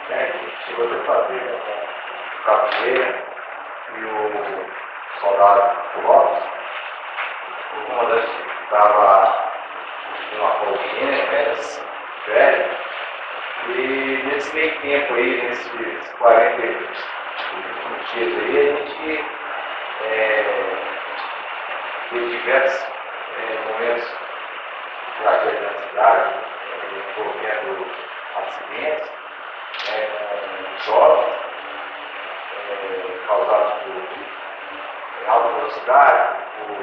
né, que chegou a fazer né, com o Capoeira e o soldado Lopes. O comandante estava numa folguinha, velho, e nesse meio tempo aí, nesses 40 dias aí, a gente teve diversos momentos de tragédia na cidade, envolvendo acidentes, jovens, causados por alta velocidade, por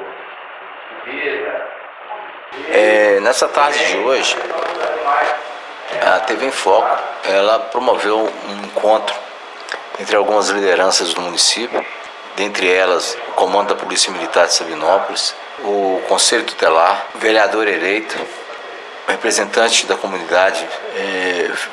bebida. Nessa tarde de hoje, a TV em Foco, ela promoveu um encontro entre algumas lideranças do município, dentre elas o comando da Polícia Militar de Sabinópolis, o Conselho Tutelar, o vereador eleito, o representante da comunidade,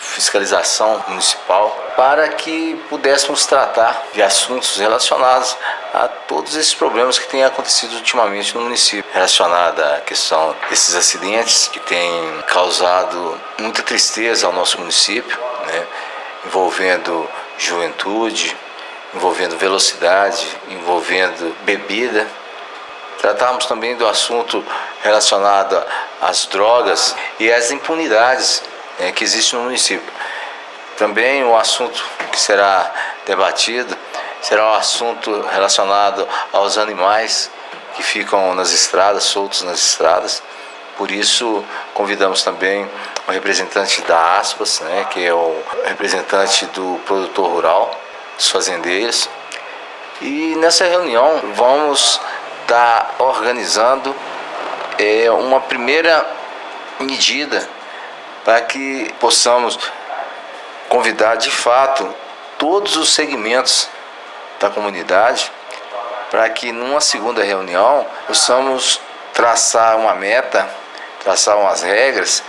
fiscalização municipal, para que pudéssemos tratar de assuntos relacionados a todos esses problemas que têm acontecido ultimamente no município, relacionada à questão desses acidentes que têm causado muita tristeza ao nosso município, né, envolvendo juventude, envolvendo velocidade, envolvendo bebida. Tratamos também do assunto relacionado às drogas e às impunidades que existem no município. Também o assunto que será debatido será o assunto relacionado aos animais que ficam nas estradas, soltos nas estradas. Por isso, convidamos também o representante da Aspas, que é o representante do produtor rural, dos fazendeiros. E nessa reunião vamos estar organizando uma primeira medida para que possamos convidar de fato todos os segmentos da comunidade, para que numa segunda reunião possamos traçar uma meta, traçar umas regras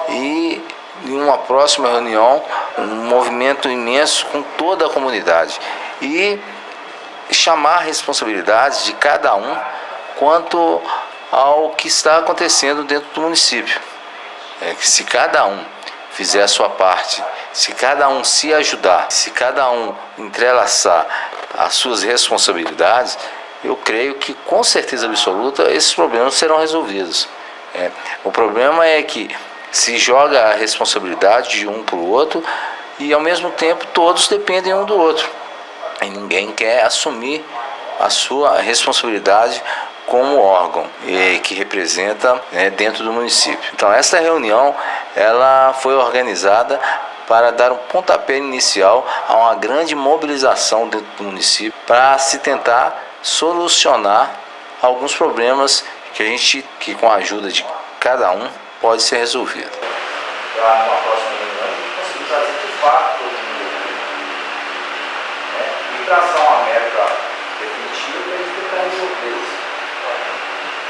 e em uma próxima reunião um movimento imenso com toda a comunidade e chamar a responsabilidade de cada um quanto ao que está acontecendo dentro do município. Que se cada um fizer a sua parte, se cada um se ajudar, se cada um entrelaçar as suas responsabilidades, eu creio que com certeza absoluta esses problemas serão resolvidos. O problema é que se joga a responsabilidade de um para o outro e ao mesmo tempo todos dependem um do outro. E ninguém quer assumir a sua responsabilidade como órgão que representa dentro do município. Então essa reunião ela foi organizada para dar um pontapé inicial a uma grande mobilização dentro do município para se tentar solucionar alguns problemas que com a ajuda de cada um pode ser resolvido. Para uma próxima reunião a gente conseguir trazer de fato todo mundo, e traçar uma meta definitiva e a gente tentar resolver isso.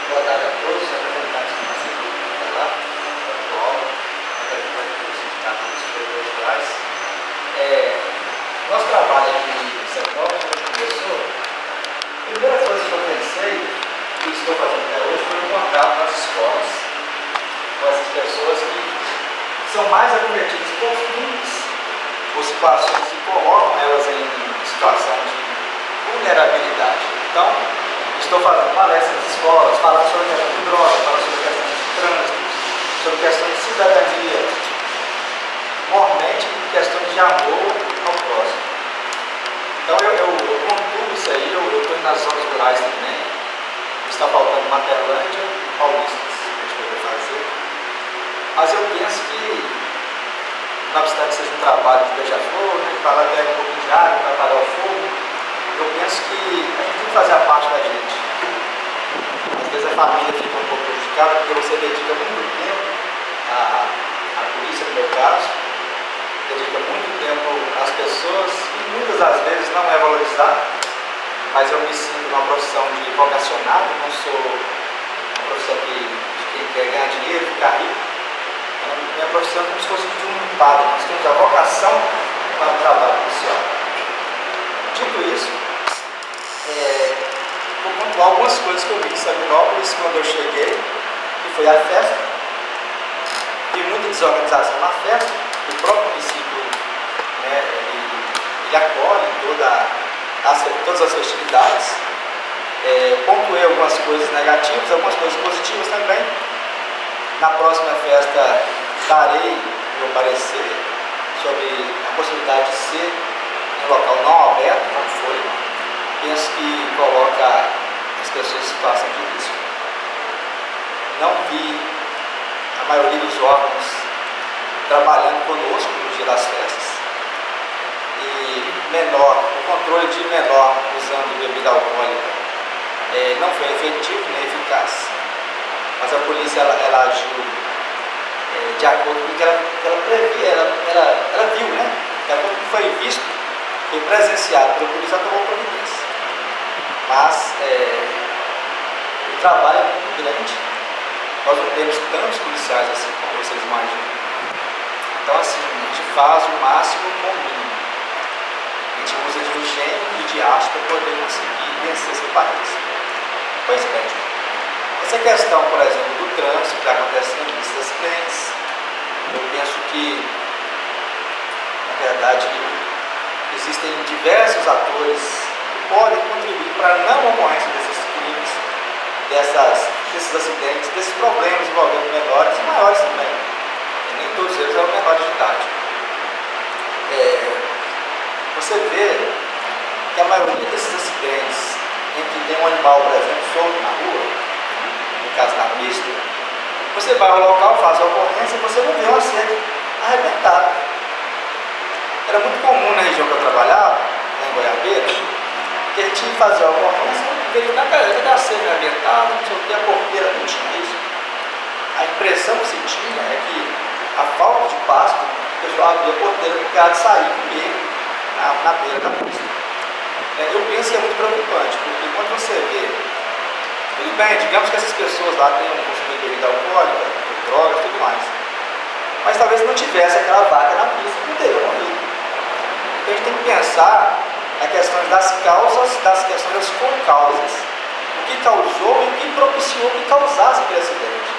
Boa tarde a todos os representantes do Conselho Tutelar, atual, representante do Sindicato dos Superiores Rurais. Nosso trabalho aqui em Sabinópolis, quando começou, a primeira coisa que eu pensei, e estou fazendo até hoje, foi um contato nas escolas com essas pessoas que são mais acometidas por crimes, por situações que colocam elas em situação de vulnerabilidade. Então, estou fazendo palestras nas escolas, falando sobre questões de drogas, falando sobre questões de trânsito, sobre questões de cidadania, mormente questões de amor ao próximo. Então eu concluo isso aí, eu estou nas zonas rurais também, está faltando Materlândia, Paulistas, a gente poder fazer. Mas eu penso que, não obstante seja um trabalho de beija-flor, falar até um pouquinho de água para apagar o fogo, eu penso que a gente tem que fazer a parte da gente. Às vezes a família fica um pouco prejudicada porque você dedica muito tempo à polícia, no meu caso, dedica muito tempo às pessoas e muitas das vezes não é valorizado, mas eu me sinto numa profissão de vocacionado, não sou uma profissão de quem quer ganhar dinheiro, ficar rico. Minha profissão é como se fosse de um padre, nós temos a vocação para o trabalho social. Dito isso, vou pontuar algumas coisas que eu vi em Sabinópolis quando eu cheguei, que foi a festa, e muita desorganização na festa. O próprio município todas as festividades. Pontuei algumas coisas negativas, algumas coisas positivas também. Na próxima festa darei meu parecer sobre a possibilidade de ser em local não aberto, como foi. Penso que coloca as pessoas em situação de risco. Não vi a maioria dos órgãos trabalhando conosco no dia das festas. E o controle de menor usando bebida alcoólica não foi efetivo nem eficaz. Mas a polícia ela agiu de acordo com o que ela previa, ela viu, né? De acordo com o que foi visto, foi presenciado pela polícia, ela tomou providência. Mas o trabalho é muito grande, nós não temos tantos policiais assim como vocês imaginam. Então assim, a gente faz o máximo com o mínimo. A gente usa de engenho e de arte para poder conseguir vencer esse país. Pois bem, essa questão, por exemplo, do trânsito que está acontecendo nesses acidentes, eu penso que, na verdade, existem diversos atores que podem contribuir para a não ocorrência desses crimes, desses acidentes, desses problemas envolvendo menores e maiores também. E nem todos eles são menores de idade. Você vê que a maioria desses acidentes em que tem um animal, por exemplo, solto na rua, no caso na pista, você vai ao local, faz a ocorrência e você não vê um cerco arrebentado. Era muito comum na região que eu trabalhava, lá em Goiabeira, que a gente ia fazer a ocorrência, verificar que a cerca arrebentada, não sei o que, a porteira não tinha isso. A impressão que se tinha é que a falta de pasto, o pessoal abria a porteira para o gado sair comer na beira da pista. Eu penso que é muito preocupante, porque quando você vê, tudo bem, digamos que essas pessoas lá tenham consumido bebida alcoólica, drogas e tudo mais, mas talvez não tivesse aquela vaca na pista, não teria morrido. Então a gente tem que pensar na questão das causas, das questões das concausas. O que causou e o que propiciou que causasse aquele acidente.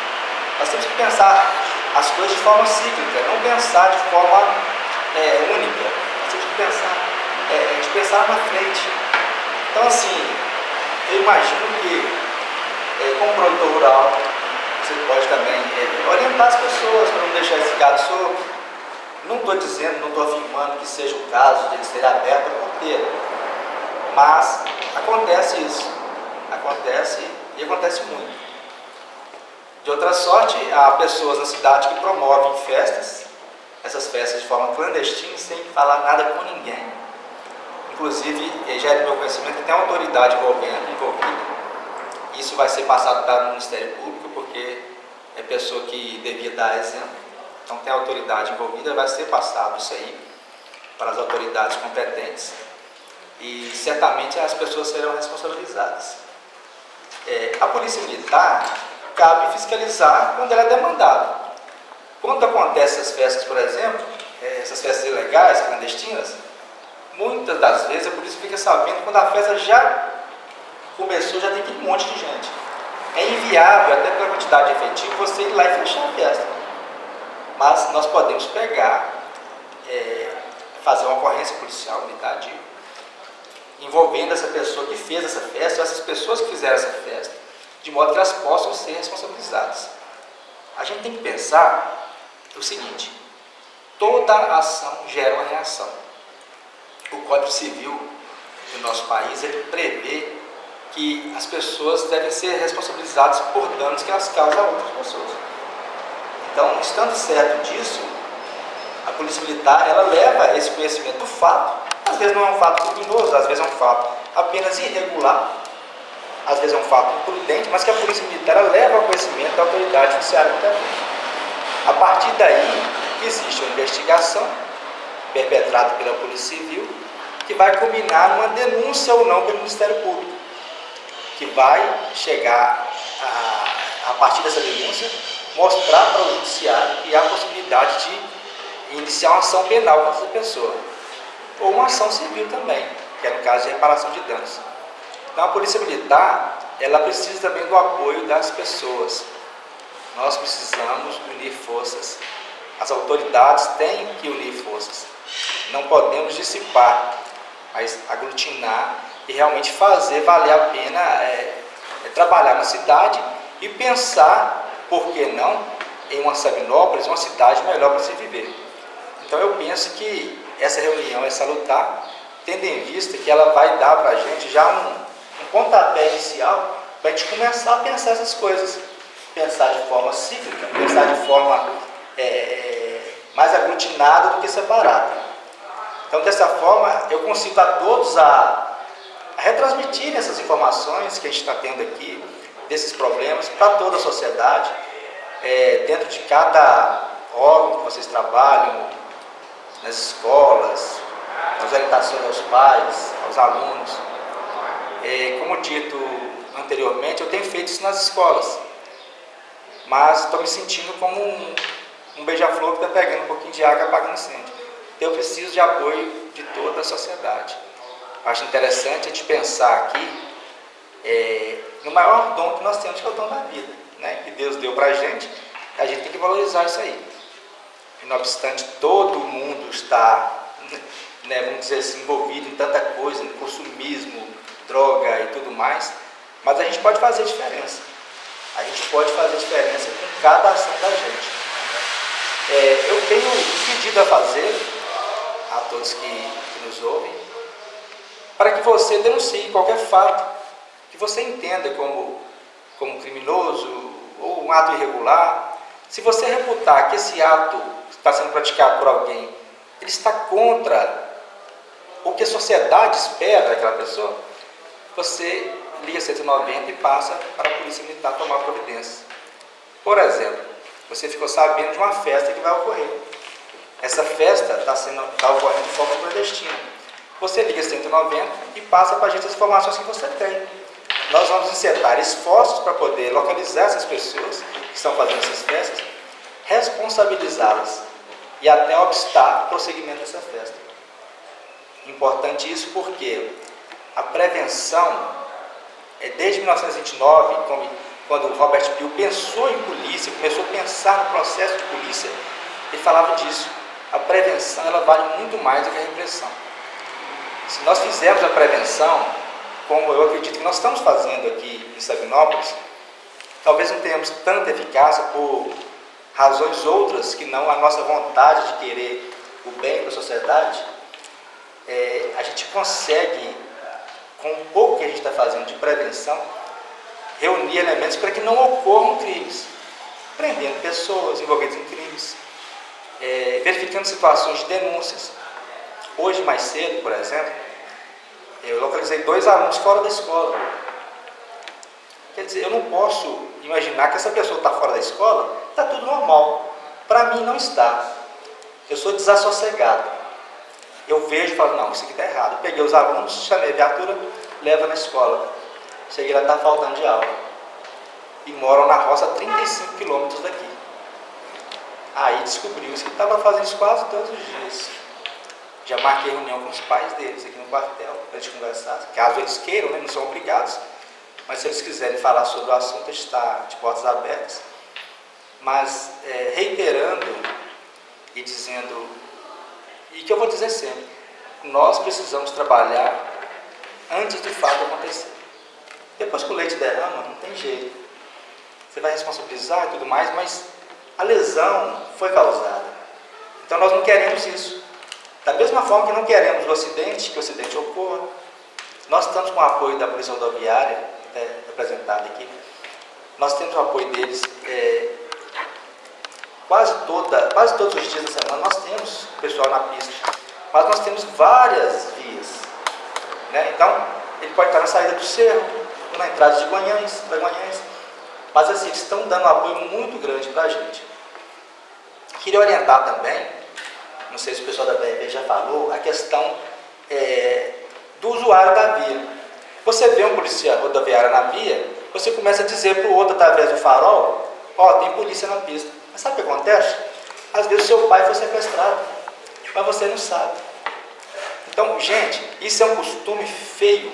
Nós temos que pensar as coisas de forma cíclica, não pensar de forma única. Nós temos que pensar, a gente pensar na frente. Então assim, eu imagino que como produtor rural, você pode também orientar as pessoas para não deixar esse gado solto. Não estou dizendo, não estou afirmando que seja o caso de ele ser aberto a porteira, mas acontece isso, acontece e acontece muito. De outra sorte, há pessoas na cidade que promovem festas, essas festas de forma clandestina, sem falar nada com ninguém. Inclusive, já é do meu conhecimento que tem uma autoridade envolvida. Isso vai ser passado para o Ministério Público, porque é pessoa que devia dar exemplo. Então tem autoridade envolvida, vai ser passado isso aí para as autoridades competentes e certamente as pessoas serão responsabilizadas. A Polícia Militar cabe fiscalizar quando ela é demandada. Quando acontecem essas festas, por exemplo, essas festas ilegais, clandestinas, muitas das vezes a polícia fica sabendo quando a festa já começou, já tem aquele monte de gente. É inviável, até pela quantidade de efetivo, você ir lá e fechar a festa. Mas nós podemos pegar, fazer uma ocorrência policial, militar, envolvendo essa pessoa que fez essa festa, ou essas pessoas que fizeram essa festa, de modo que elas possam ser responsabilizadas. A gente tem que pensar o seguinte: toda ação gera uma reação. O Código Civil do nosso país, ele prevê que as pessoas devem ser responsabilizadas por danos que elas causam a outras pessoas. Então, estando certo disso, a Polícia Militar, ela leva esse conhecimento do fato. Às vezes não é um fato criminoso, às vezes é um fato apenas irregular, às vezes é um fato imprudente, mas que a Polícia Militar ela leva ao conhecimento da autoridade judiciária competente. A partir daí, existe uma investigação perpetrada pela Polícia Civil, que vai culminar numa denúncia ou não pelo Ministério Público, que vai chegar, a partir dessa denúncia, mostrar para o judiciário que há a possibilidade de iniciar uma ação penal contra essa pessoa, ou uma ação civil também, que é no caso de reparação de danos. Então a Polícia Militar, ela precisa também do apoio das pessoas. Nós precisamos unir forças. As autoridades têm que unir forças. Não podemos dissipar mas aglutinar e realmente fazer valer a pena trabalhar na cidade e pensar, por que não, em uma Sabinópolis, uma cidade melhor para se viver. Então eu penso que essa reunião é salutar, tendo em vista que ela vai dar para a gente já um pontapé inicial para a gente começar a pensar essas coisas. Pensar de forma cíclica, pensar de forma mais aglutinada do que separada. Então, dessa forma, eu consigo a todos a retransmitir essas informações que a gente está tendo aqui, desses problemas, para toda a sociedade, dentro de cada órgão que vocês trabalham, nas escolas, nas orientações aos pais, aos alunos. Como dito anteriormente, eu tenho feito isso nas escolas, mas estou me sentindo como um beija-flor que está pegando um pouquinho de água e apagando incêndio. Então eu preciso de apoio de toda a sociedade. Acho interessante a gente pensar aqui no maior dom que nós temos, que é o dom da vida, né? Que Deus deu para a gente tem que valorizar isso aí. E, não obstante todo mundo estar, né, vamos dizer assim, envolvido em tanta coisa, em consumismo, droga e tudo mais, mas a gente pode fazer diferença. A gente pode fazer diferença com cada ação da gente. Eu tenho um pedido a fazer a todos que nos ouvem, para que você denuncie qualquer fato que você entenda como criminoso ou um ato irregular. Se você reputar que esse ato que está sendo praticado por alguém, ele está contra o que a sociedade espera daquela pessoa, você liga 190 e passa para a Polícia Militar tomar providência. Por exemplo, você ficou sabendo de uma festa que vai ocorrer. Essa festa está ocorrendo de forma clandestina. Você liga 190 e passa para a gente as informações que você tem. Nós vamos encetar esforços para poder localizar essas pessoas que estão fazendo essas festas, responsabilizá-las e até obstar o prosseguimento dessa festa. Importante isso porque a prevenção, desde 1929, quando o Robert Peel pensou em polícia, começou a pensar no processo de polícia, ele falava disso. A prevenção, ela vale muito mais do que a repressão. Se nós fizermos a prevenção, como eu acredito que nós estamos fazendo aqui em Sabinópolis, talvez não tenhamos tanta eficácia por razões outras que não a nossa vontade de querer o bem da sociedade. A gente consegue, com o pouco que a gente está fazendo de prevenção, reunir elementos para que não ocorram crimes, prendendo pessoas envolvidas em crimes, verificando situações de denúncias. Hoje, mais cedo, por exemplo, eu localizei 2 alunos fora da escola. Quer dizer, eu não posso imaginar que essa pessoa está fora da escola, está tudo normal. Para mim não está. Eu sou desassossegado. Eu vejo e falo, não, isso aqui está errado. Eu peguei os alunos, chamei a viatura, leva na escola. Cheguei lá, está faltando de aula. E moram na roça a 35 quilômetros daqui. Aí descobriu-se que estava fazendo isso quase todos os dias. Já marquei reunião com os pais deles aqui no quartel, para a gente conversar. Caso eles queiram, né, não são obrigados. Mas se eles quiserem falar sobre o assunto, está de portas abertas. Mas reiterando e dizendo, e que eu vou dizer sempre, nós precisamos trabalhar antes do fato acontecer. Depois que o leite derrama, não tem jeito. Você vai responsabilizar e tudo mais, mas a lesão foi causada. Então nós não queremos isso. Da mesma forma que não queremos que o acidente ocorra, nós estamos com o apoio da Polícia Rodoviária, representada aqui, nós temos o apoio deles quase todos os dias da semana, nós temos pessoal na pista, mas nós temos várias vias, né? Então, ele pode estar na saída do Cerro, na entrada de Guanhães, mas assim, eles estão dando um apoio muito grande para a gente. Queria orientar também, não sei se o pessoal da BRB já falou, a questão do usuário da via. Você vê um polícia rodoviário na via, você começa a dizer para o outro, através do farol, tem polícia na pista. Mas sabe o que acontece? Às vezes o seu pai foi sequestrado, mas você não sabe. Então, gente, isso é um costume feio.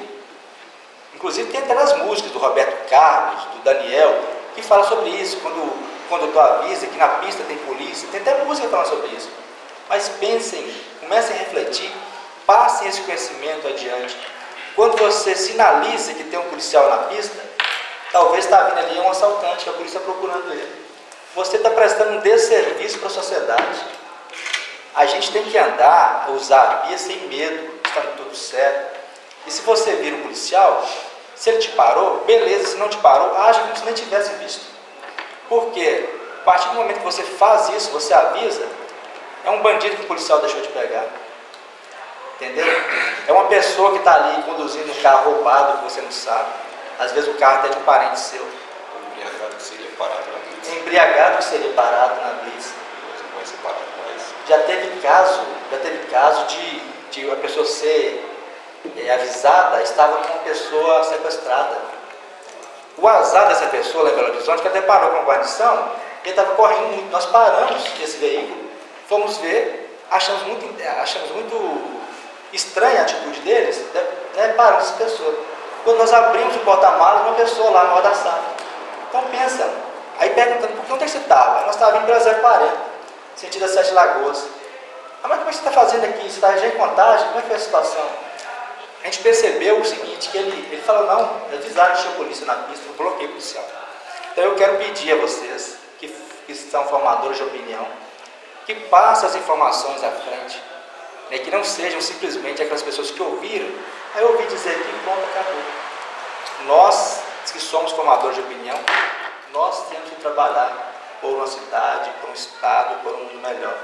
Inclusive tem até nas músicas do Roberto Carlos, do Daniel, que fala sobre isso, quando tu avisa que na pista tem polícia, tem até música falando sobre isso. Mas pensem, comecem a refletir passem esse conhecimento adiante. Quando você sinaliza que tem um policial na pista, talvez está vindo ali um assaltante, que a polícia está procurando ele. Você está prestando um desserviço para a sociedade. A gente tem que andar, usar a via sem medo, estando tudo certo. E se você vira um policial, se ele te parou, beleza, se não te parou, age como se nem tivesse visto. Porque a partir do momento que você faz isso, você avisa, é um bandido que o policial deixou de pegar. Entendeu? É uma pessoa que está ali conduzindo um carro roubado que você não sabe. Às vezes o carro até de um parente seu. Embriagado que seria parado na blitz. Embriagado que seria parado na blitz. Não vai ser parado mais. Já teve caso de a pessoa ser avisada, estava com uma pessoa sequestrada. O azar dessa pessoa lá em Belo Horizonte, que até parou com a guarnição, ele estava correndo muito. Nós paramos esse veículo, fomos ver, achamos muito estranha a atitude deles, né? Paramos essa pessoa. Quando nós abrimos o porta-malas, uma pessoa lá na hora da sala. Então pensa, aí perguntando, por que onde é que você estava? Nós estávamos indo para 040, sentido a Sete Lagoas. Ah, mas como é que você está fazendo aqui? Você está já em Contagem? Como é que foi a situação? A gente percebeu o seguinte, que ele falou, não, avisaram que tinha polícia na pista, um bloqueio policial. Então eu quero pedir a vocês, que são formadores de opinião, que passem as informações à frente, né, que não sejam simplesmente aquelas pessoas que ouviram, aí eu ouvi dizer que pronto, acabou. Nós, que somos formadores de opinião, nós temos que trabalhar por uma cidade, por um estado, por um mundo melhor.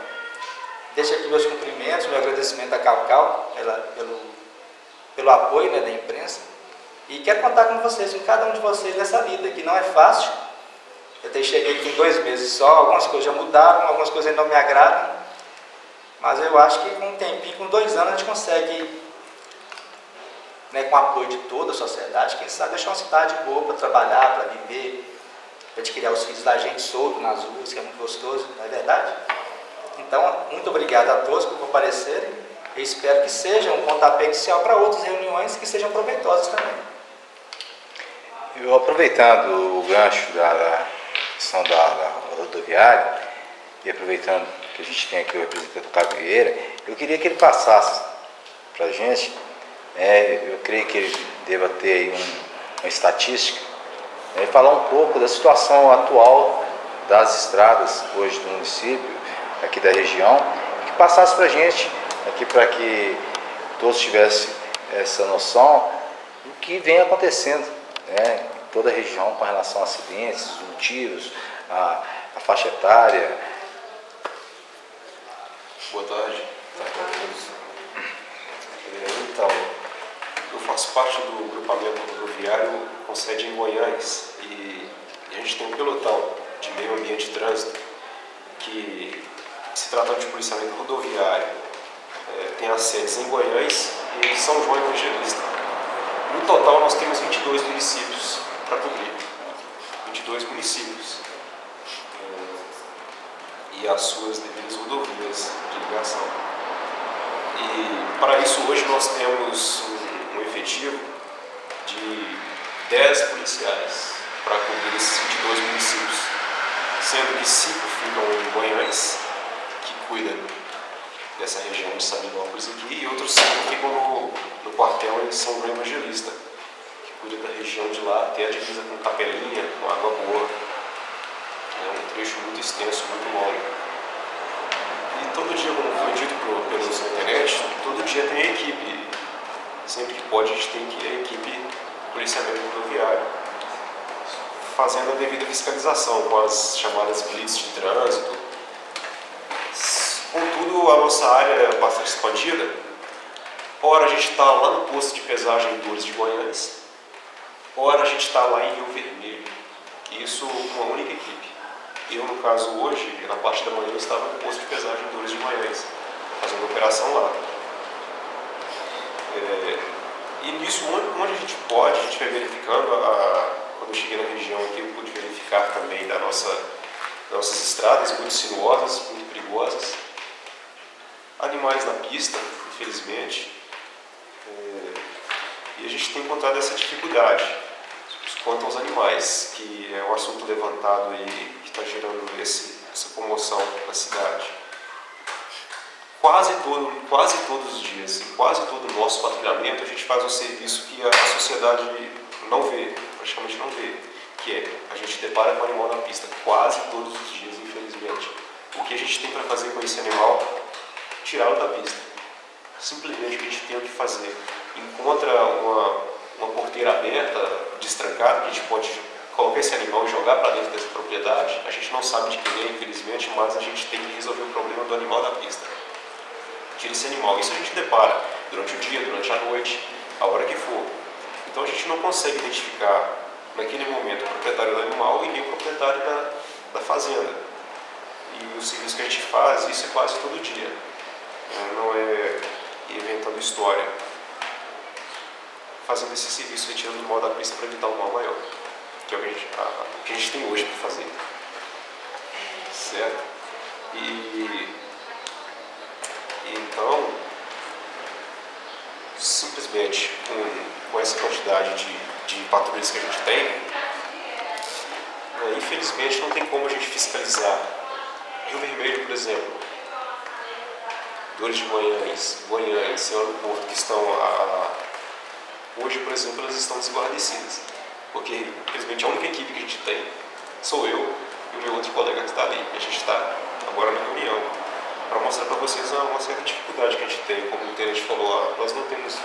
Deixo aqui meus cumprimentos, meu agradecimento à Calcal pelo apoio, né, da imprensa, e quero contar com vocês, com cada um de vocês nessa lida, que não é fácil. Eu cheguei aqui em 2 meses só, algumas coisas já mudaram, algumas coisas ainda não me agradam, mas eu acho que com um tempinho, com 2 anos, a gente consegue, né, com o apoio de toda a sociedade, quem sabe deixar uma cidade boa para trabalhar, para viver, para adquirir os filhos da gente solto nas ruas, que é muito gostoso, não é verdade? Então, muito obrigado a todos por comparecerem. Eu espero que seja um pontapé inicial para outras reuniões que sejam proveitosas também. Eu, aproveitando o gancho da questão da rodoviária, e aproveitando que a gente tem aqui o representante do Cabo Vieira, eu queria que ele passasse para a gente, eu creio que ele deva ter aí uma estatística, falar um pouco da situação atual das estradas hoje do município, aqui da região, que passasse para a gente, aqui para que todos tivessem essa noção do que vem acontecendo, né, em toda a região com relação a acidentes, os motivos, a faixa etária. Boa tarde. Então, eu faço parte do grupamento rodoviário com sede em Goiás e a gente tem um pelotão de meio ambiente e trânsito que, se tratando de policiamento rodoviário, tem as sedes em Goiás e em São João Evangelista. No total, nós temos 22 municípios para cobrir. 22 municípios. E as suas devidas rodovias de ligação. E para isso hoje nós temos um efetivo de 10 policiais para cobrir esses 22 municípios, sendo que 5 ficam em Goiás, que cuidam dessa região de Sabinópolis aqui, e outros 5 ficam no quartel em São João Evangelista, que cuida da região de lá até a divisa com Capelinha, com Água Boa. É um trecho muito extenso, muito longo. E todo dia, como foi dito pela internet, todo dia tem a equipe. Sempre que pode, a gente tem que ir a equipe de policiamento rodoviário, fazendo a devida fiscalização com as chamadas blitz de trânsito. Contudo, a nossa área é bastante expandida. Ora a gente está lá no posto de pesagem em Dores de Goiás, ora a gente está lá em Rio Vermelho. Isso com uma única equipe. Eu, no caso, hoje, na parte da manhã, eu estava no posto de pesagem em Dores de Goiás, fazendo operação lá. E nisso, onde a gente pode, a gente vai verificando, quando eu cheguei na região aqui, eu pude verificar também nossas estradas muito sinuosas, muito perigosas. Animais na pista, infelizmente. E a gente tem encontrado essa dificuldade quanto aos animais, que é um assunto levantado e que está gerando essa comoção na cidade. quase todos os dias, em quase todo o nosso patrulhamento, a gente faz um serviço que a sociedade não vê, praticamente não vê, que é, a gente depara com o animal na pista quase todos os dias, infelizmente. O que a gente tem para fazer com esse animal? Tirá-lo da pista. Simplesmente o que a gente tem que fazer. Encontra uma porteira aberta, destrancada, que a gente pode colocar esse animal e jogar para dentro dessa propriedade. A gente não sabe de quem é, infelizmente, mas a gente tem que resolver o problema do animal da pista. Tira esse animal. Isso a gente depara durante o dia, durante a noite, a hora que for. Então a gente não consegue identificar naquele momento o proprietário do animal e nem o proprietário da fazenda. E o serviço que a gente faz, isso é quase todo dia. Não é inventando história. Fazendo esse serviço, retirando o mal da pista para evitar um mal maior. Que é o que a gente tem hoje para fazer. Certo? E então, simplesmente com essa quantidade de patrulhas que a gente tem, infelizmente não tem como a gente fiscalizar. Rio Vermelho, por exemplo, Dores de Goiânia, Senhora do Porto, que estão hoje, por exemplo, elas estão desguarnecidas. Porque, infelizmente, a única equipe que a gente tem sou eu e o meu outro colega que está ali. E a gente está agora na reunião para mostrar para vocês uma certa dificuldade que a gente tem. Como o tenente falou, nós não temos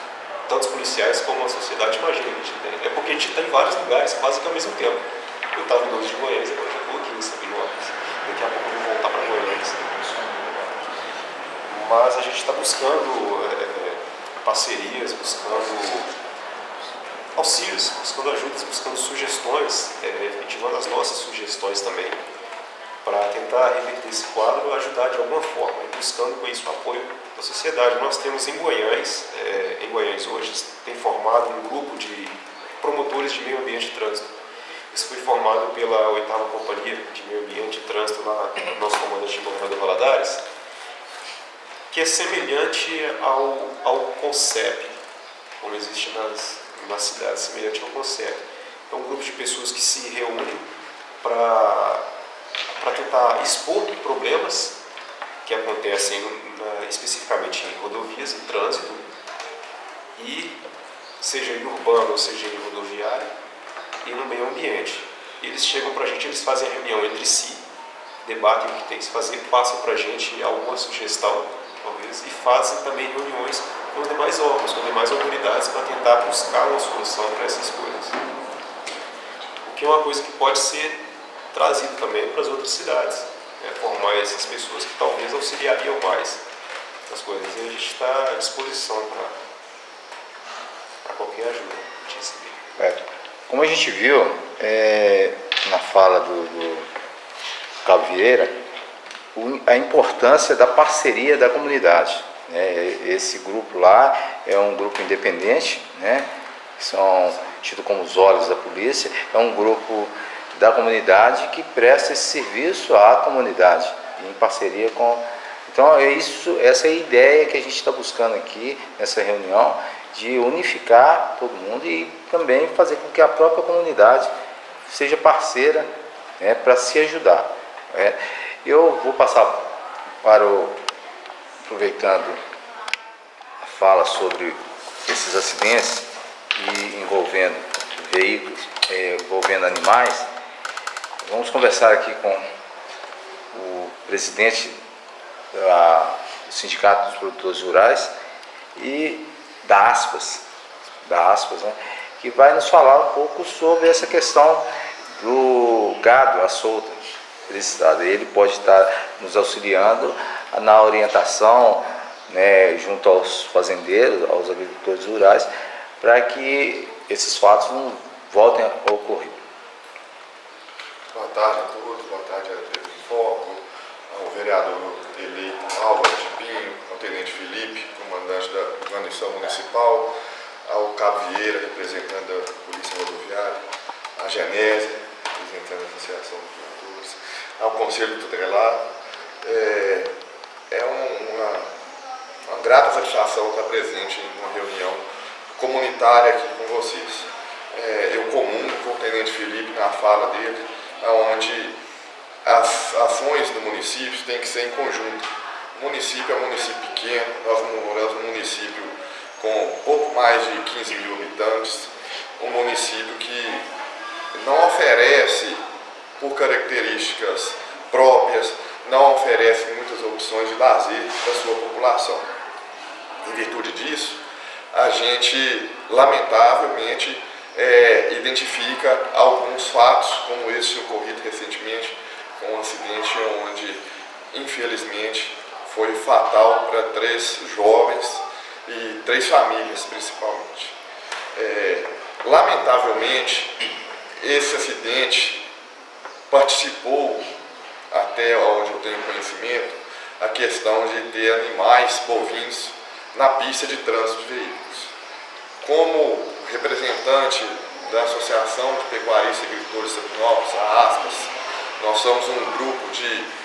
tantos policiais como a sociedade imagina que a gente tem. É porque a gente está em vários lugares, quase que ao mesmo tempo. Eu estava em Dores de Goiânia, agora já estou aqui em Sabinópolis. Daqui a pouco eu vou voltar para Goiânia. Mas a gente está buscando parcerias, buscando auxílios, buscando ajudas, buscando sugestões, efetivando as nossas sugestões também, para tentar reverter esse quadro, ajudar de alguma forma, e buscando com isso o apoio da sociedade. Nós temos em Goiânia hoje, tem formado um grupo de promotores de meio ambiente e trânsito. Isso foi formado pela 8ª Companhia de Meio Ambiente e Trânsito, lá no nosso comandante Governador Valadares, que é semelhante ao CONCEP, como existe nas cidades, semelhante ao CONCEP. É um grupo de pessoas que se reúnem para tentar expor problemas que acontecem especificamente em rodovias, em trânsito, e seja em urbano, ou seja em rodoviário, e no meio ambiente. Eles chegam para a gente, eles fazem a reunião entre si, debatem o que tem que se fazer, passam para a gente alguma sugestão, talvez, e fazem também reuniões com os demais órgãos, com as demais autoridades, para tentar buscar uma solução para essas coisas. O que é uma coisa que pode ser trazido também para as outras cidades, formar essas pessoas que talvez auxiliariam mais as coisas. E a gente está à disposição para qualquer ajuda que a gente receber. Como a gente viu na fala do Cabo Vieira, a importância da parceria da comunidade. Esse grupo lá é um grupo independente, que são tidos como os olhos da polícia, é um grupo da comunidade que presta esse serviço à comunidade, em parceria com... Então, essa é a ideia que a gente está buscando aqui, nessa reunião, de unificar todo mundo e também fazer com que a própria comunidade seja parceira, para se ajudar. Eu vou passar aproveitando a fala sobre esses acidentes e envolvendo veículos, envolvendo animais. Vamos conversar aqui com o presidente do Sindicato dos Produtores Rurais e da Aspas, que vai nos falar um pouco sobre essa questão do gado à solta desse estado. Ele pode estar nos auxiliando na orientação, junto aos fazendeiros, aos agricultores rurais, para que esses fatos não voltem a ocorrer. Boa tarde a todos, boa tarde a TV em Foco, ao vereador eleito Álvaro de Pinho, ao tenente Felipe, comandante da guarnição municipal, ao Cabo Vieira, representante da Polícia Rodoviária, a Genese, representante da Associação dos Produtores, ao Conselho Tutelar. É uma grata satisfação estar presente em uma reunião comunitária aqui com vocês. Eu comungo com o tenente Felipe na fala dele, onde as ações do município têm que ser em conjunto. O município é um município pequeno, nós moramos num município com pouco mais de 15 mil habitantes, um município que não oferece, por características próprias, não oferece muitas opções de lazer para a sua população. Em virtude disso, a gente, lamentavelmente, identifica alguns fatos, como esse ocorrido recentemente, com um acidente onde, infelizmente, foi fatal para 3 jovens e 3 famílias, principalmente. Lamentavelmente, esse acidente participou, até onde eu tenho conhecimento, a questão de ter animais bovinos na pista de trânsito de veículos. Como representante da Associação de Pecuaristas e Agricultores de Sabinópolis, a ASPAS, nós somos um grupo de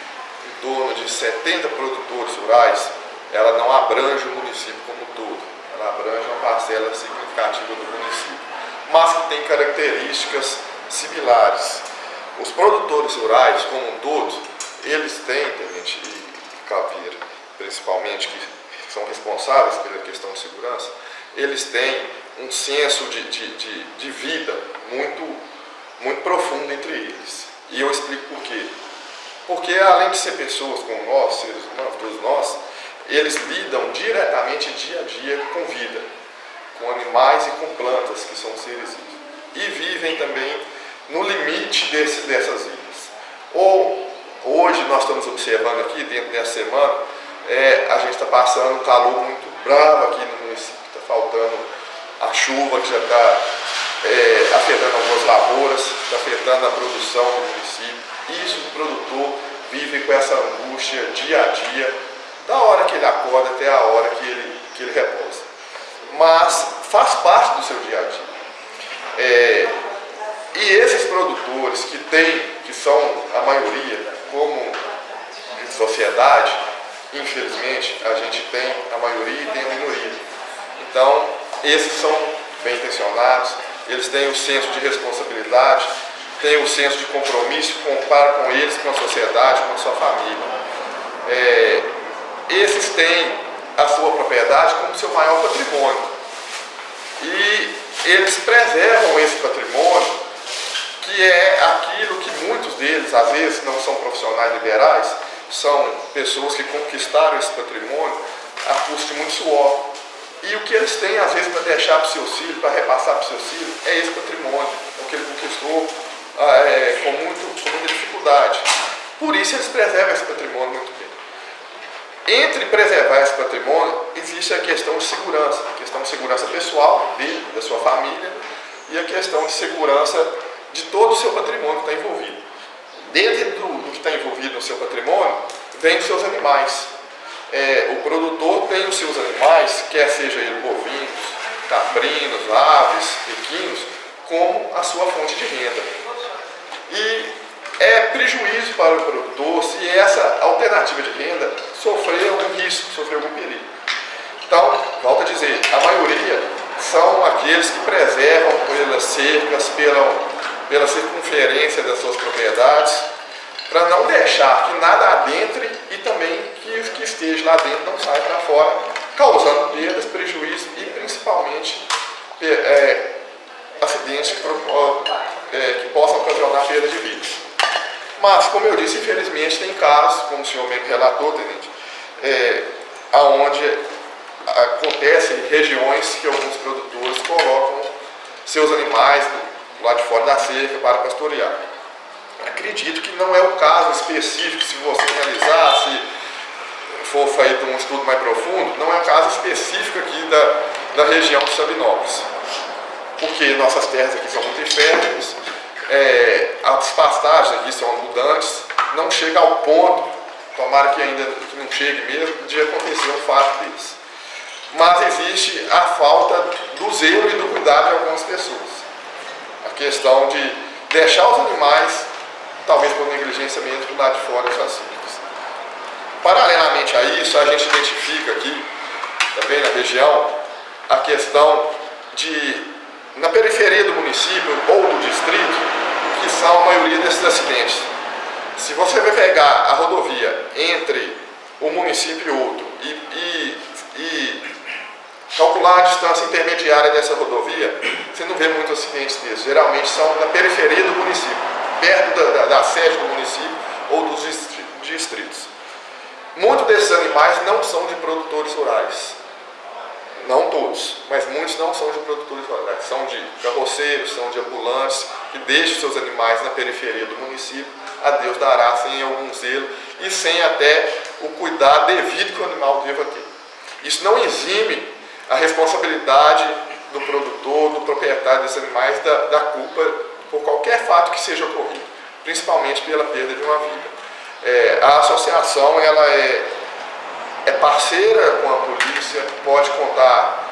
em torno de 70 produtores rurais. Ela não abrange o município como um todo, ela abrange uma parcela significativa do município, mas que tem características similares. Os produtores rurais, como um todo, eles têm, Tenente e Caveira, principalmente, que são responsáveis pela questão de segurança, eles têm um senso de vida muito profundo entre eles. E eu explico por quê. Porque, além de ser pessoas como nós, seres humanos, todos nós, eles lidam diretamente, dia a dia, com vida, com animais e com plantas, que são seres vivos. E vivem também no limite dessas ilhas. Hoje nós estamos observando aqui, dentro dessa semana, a gente está passando um calor muito bravo aqui no município, está faltando a chuva que já está afetando algumas lavouras, está afetando a produção do município. Isso o produtor vive com essa angústia dia a dia, da hora que ele acorda até a hora que ele repousa. Mas faz parte do seu dia a dia. E esses produtores que são a maioria, como sociedade, infelizmente, a gente tem a maioria e tem a minoria. Então, esses são bem intencionados, eles têm o senso de responsabilidade, têm o senso de compromisso, compara com eles, com a sociedade, com a sua família. Esses têm a sua propriedade como seu maior patrimônio. E eles preservam esse patrimônio, que é aquilo que muitos deles, às vezes, não são profissionais liberais, são pessoas que conquistaram esse patrimônio a custo de muito suor. E o que eles têm, às vezes, para deixar para os seus filhos, para repassar para os seus filhos, é esse patrimônio, o que ele conquistou com muita dificuldade. Por isso, eles preservam esse patrimônio muito bem. Entre preservar esse patrimônio, existe a questão de segurança pessoal dele, da sua família, e a questão de segurança de todo o seu patrimônio que está envolvido. Dentro do que está envolvido no seu patrimônio, vem os seus animais. O produtor tem os seus animais, quer seja ele bovinos, caprinos, aves, equinos, como a sua fonte de renda. E é prejuízo para o produtor se essa alternativa de renda sofrer algum risco, sofrer algum perigo. Então, volto a dizer, a maioria são aqueles que preservam pelas cercas, pela circunferência das suas propriedades, para não deixar que nada adentre e também que o que esteja lá dentro não saia para fora, causando perdas, prejuízos e principalmente acidentes que possam ocasionar perda de vidas. Mas, como eu disse, infelizmente tem casos, como o senhor mesmo relatou, Tenente, onde acontecem regiões que alguns produtores colocam seus animais lá de fora da cerca para pastorear. Acredito que não é o caso específico, se você analisar, se for feito um estudo mais profundo, não é o caso específico aqui da região de Sabinópolis, porque nossas terras aqui são muito inférteis, as pastagens aqui são abundantes, não chega ao ponto, tomara que ainda que não chegue mesmo, de acontecer um fato desse. Mas existe a falta do zelo e do cuidado de algumas pessoas. A questão de deixar os animais, talvez por negligência mesmo, do lado de fora das cercas. Paralelamente a isso, a gente identifica aqui, também na região, a questão na periferia do município ou do distrito, que são a maioria desses acidentes. Se você vai pegar a rodovia entre um município e outro, e calcular a distância intermediária dessa rodovia, você não vê muitos acidentes desses. Geralmente são na periferia do município, perto da sede do município ou dos distritos. Muitos desses animais não são de produtores rurais. Não todos, mas muitos não são de produtores rurais. São de carroceiros, são de ambulantes, que deixam seus animais na periferia do município. A Deus dará sem algum zelo e sem até o cuidado devido que o animal deva ter. Isso não exime a responsabilidade do produtor, do proprietário desses animais da culpa por qualquer fato que seja ocorrido, principalmente pela perda de uma vida. A associação ela é parceira com a polícia, pode contar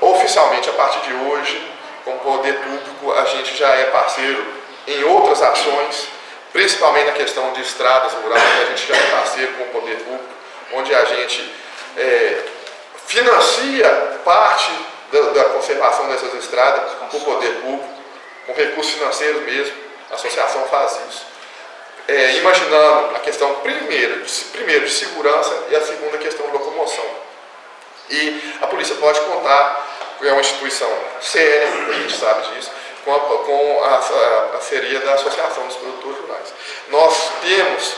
oficialmente a partir de hoje com o poder público. A gente já é parceiro em outras ações, principalmente na questão de estradas rurais. A gente já é parceiro com o poder público, onde a gente financia parte da conservação dessas estradas com o poder público, com recursos financeiros mesmo. A associação faz isso. Imaginando a questão primeiro de segurança e a segunda questão de locomoção. E a polícia pode contar, é uma instituição séria, a gente sabe disso, com a parceria da Associação dos Produtores Rurais. Nós temos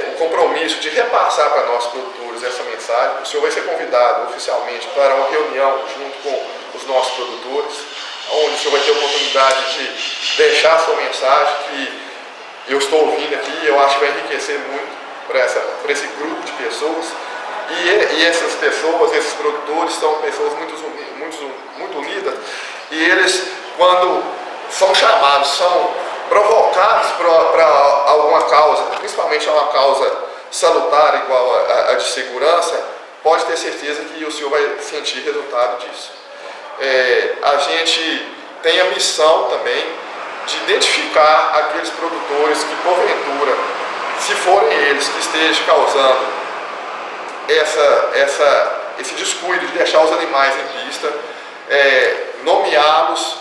o compromisso de repassar para nossos produtores essa mensagem. O senhor vai ser convidado oficialmente para uma reunião junto com os nossos produtores, onde o senhor vai ter a oportunidade de deixar a sua mensagem, que eu estou ouvindo aqui, eu acho que vai enriquecer muito para esse grupo de pessoas. E essas pessoas, esses produtores, são pessoas muito unidas, e eles, quando são chamados, são provocados para alguma causa, principalmente uma causa salutar igual a de segurança, pode ter certeza que o senhor vai sentir resultado disso. A gente tem a missão também de identificar aqueles produtores que, porventura, se forem eles que estejam causando esse descuido de deixar os animais em pista, nomeá-los,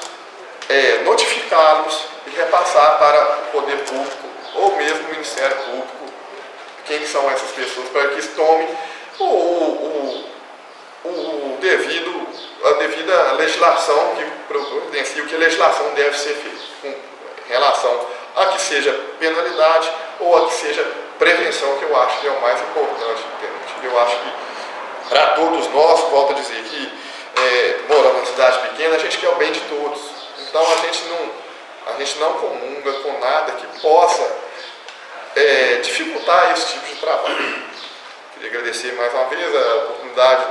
notificá-los e repassar para o poder público ou mesmo o Ministério Público quem são essas pessoas, para que tomem a devida legislação que providencia o que a legislação deve ser feita, com relação a que seja penalidade ou a que seja prevenção, que eu acho que é o mais importante. Eu acho que para todos nós, volto a dizer que morando numa cidade pequena, a gente quer o bem de todos. Então a gente não comunga com nada que possa dificultar esse tipo de trabalho. Queria agradecer mais uma vez a oportunidade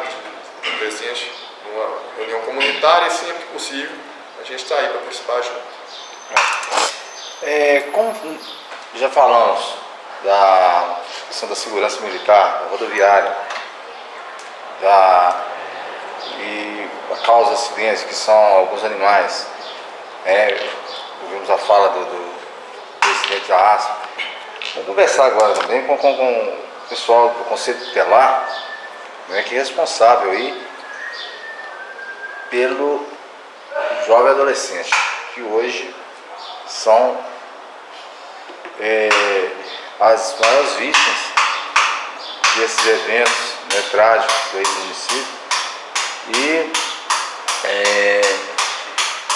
de presente numa reunião comunitária, e sempre que possível a gente está aí para participar junto. Como já falamos da questão da segurança militar, da rodoviária, e a causa de acidentes, que são alguns animais, ouvimos a fala do presidente da ASP. Vamos conversar agora também com o pessoal do Conselho Tutelar, que é responsável aí pelo jovem adolescente, que hoje são as maiores vítimas desses eventos trágicos aí do município. E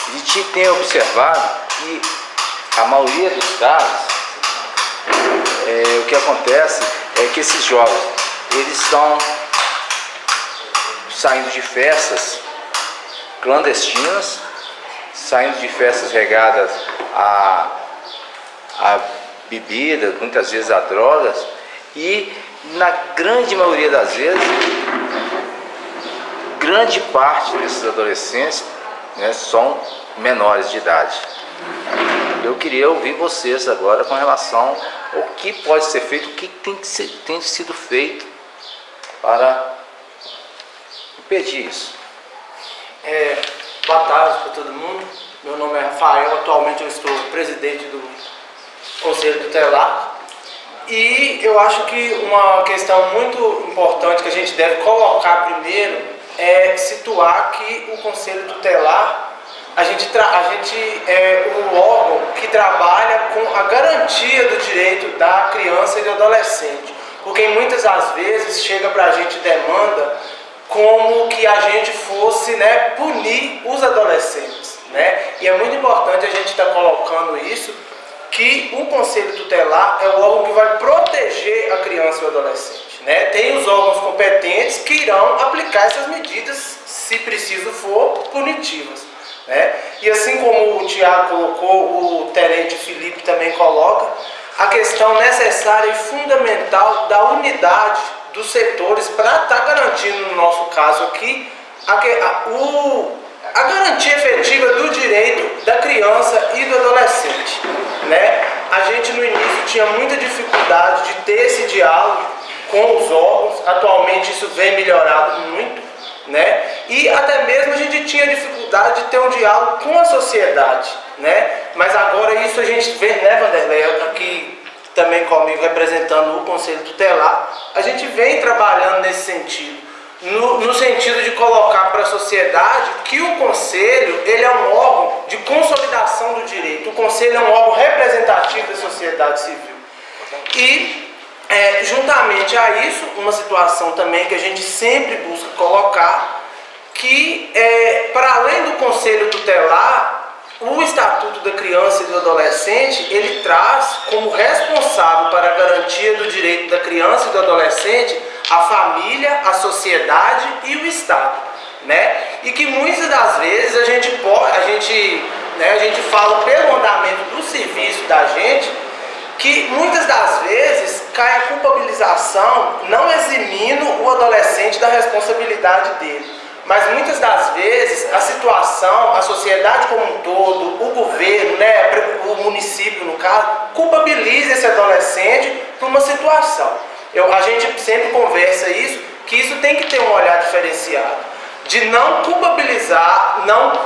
a gente tem observado que a maioria dos casos, o que acontece é que esses jovens, eles estão saindo de festas clandestinas, saindo de festas regadas a bebida, muitas vezes a drogas, e na grande maioria das vezes, grande parte desses adolescentes são menores de idade. Eu queria ouvir vocês agora com relação ao que pode ser feito, o que tem sido feito para impedir isso. Boa tarde para todo mundo. Meu nome é Rafael, atualmente eu estou presidente do Conselho Tutelar. E eu acho que uma questão muito importante que a gente deve colocar primeiro é situar que o Conselho Tutelar, a gente é um órgão que trabalha com a garantia do direito da criança e do adolescente. porque muitas das vezes chega para a gente demanda como que a gente fosse, né, punir os adolescentes, né? E é muito importante a gente estar colocando isso, que o Conselho Tutelar é o órgão que vai proteger a criança e o adolescente, né? Tem os órgãos competentes que irão aplicar essas medidas, se preciso for, punitivas, né? E assim como o Tiago colocou, o Tenente Felipe também coloca, a questão necessária e fundamental da unidade dos setores para estar garantindo, no nosso caso aqui, a garantia efetiva do direito da criança e do adolescente, né? A gente no início tinha muita dificuldade de ter esse diálogo com os órgãos, atualmente isso vem melhorado muito, né? E até mesmo a gente tinha dificuldade de ter um diálogo com a sociedade, né? Mas agora isso a gente vê, né, Vanderlei, aqui também comigo representando o Conselho Tutelar, a gente vem trabalhando nesse sentido, no sentido de colocar para a sociedade que o Conselho, ele é um órgão de consolidação do direito, o Conselho é um órgão representativo da sociedade civil. E, juntamente a isso, uma situação também que a gente sempre busca colocar, que, para além do Conselho Tutelar, o Estatuto da Criança e do Adolescente, ele traz como responsável para a garantia do direito da criança e do adolescente a família, a sociedade e o Estado, né? E que muitas das vezes a gente fala pelo andamento do serviço da gente, que muitas das vezes cai a culpabilização, não eximindo o adolescente da responsabilidade dele. Mas muitas das vezes a situação, a sociedade como um todo, o governo, né, o município no caso, culpabiliza esse adolescente por uma situação. A gente sempre conversa isso, que isso tem que ter um olhar diferenciado. De não culpabilizar,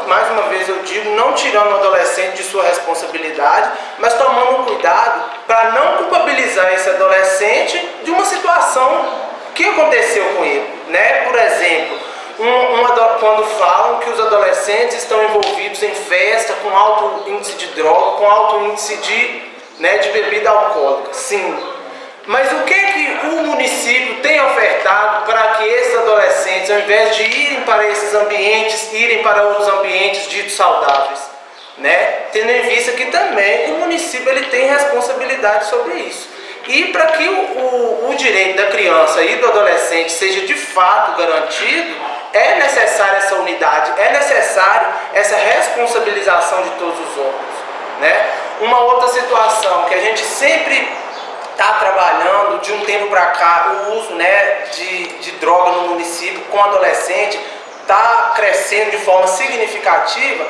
mais uma vez eu digo, não tirando o adolescente de sua responsabilidade, mas tomando cuidado para não culpabilizar esse adolescente de uma situação que aconteceu com ele, né? Por exemplo, quando falam que os adolescentes estão envolvidos em festa com alto índice de droga, com alto índice de bebida alcoólica. Sim. Mas o que o município tem ofertado para que esses adolescentes, ao invés de irem para esses ambientes, irem para outros ambientes ditos saudáveis, né? Tendo em vista que também o município ele tem responsabilidade sobre isso. E para que o direito da criança e do adolescente seja de fato garantido, é necessária essa unidade, é necessário essa responsabilização de todos os órgãos, né? Uma outra situação que a gente sempre está trabalhando de um tempo para cá, o uso, né, de droga no município com adolescente está crescendo de forma significativa.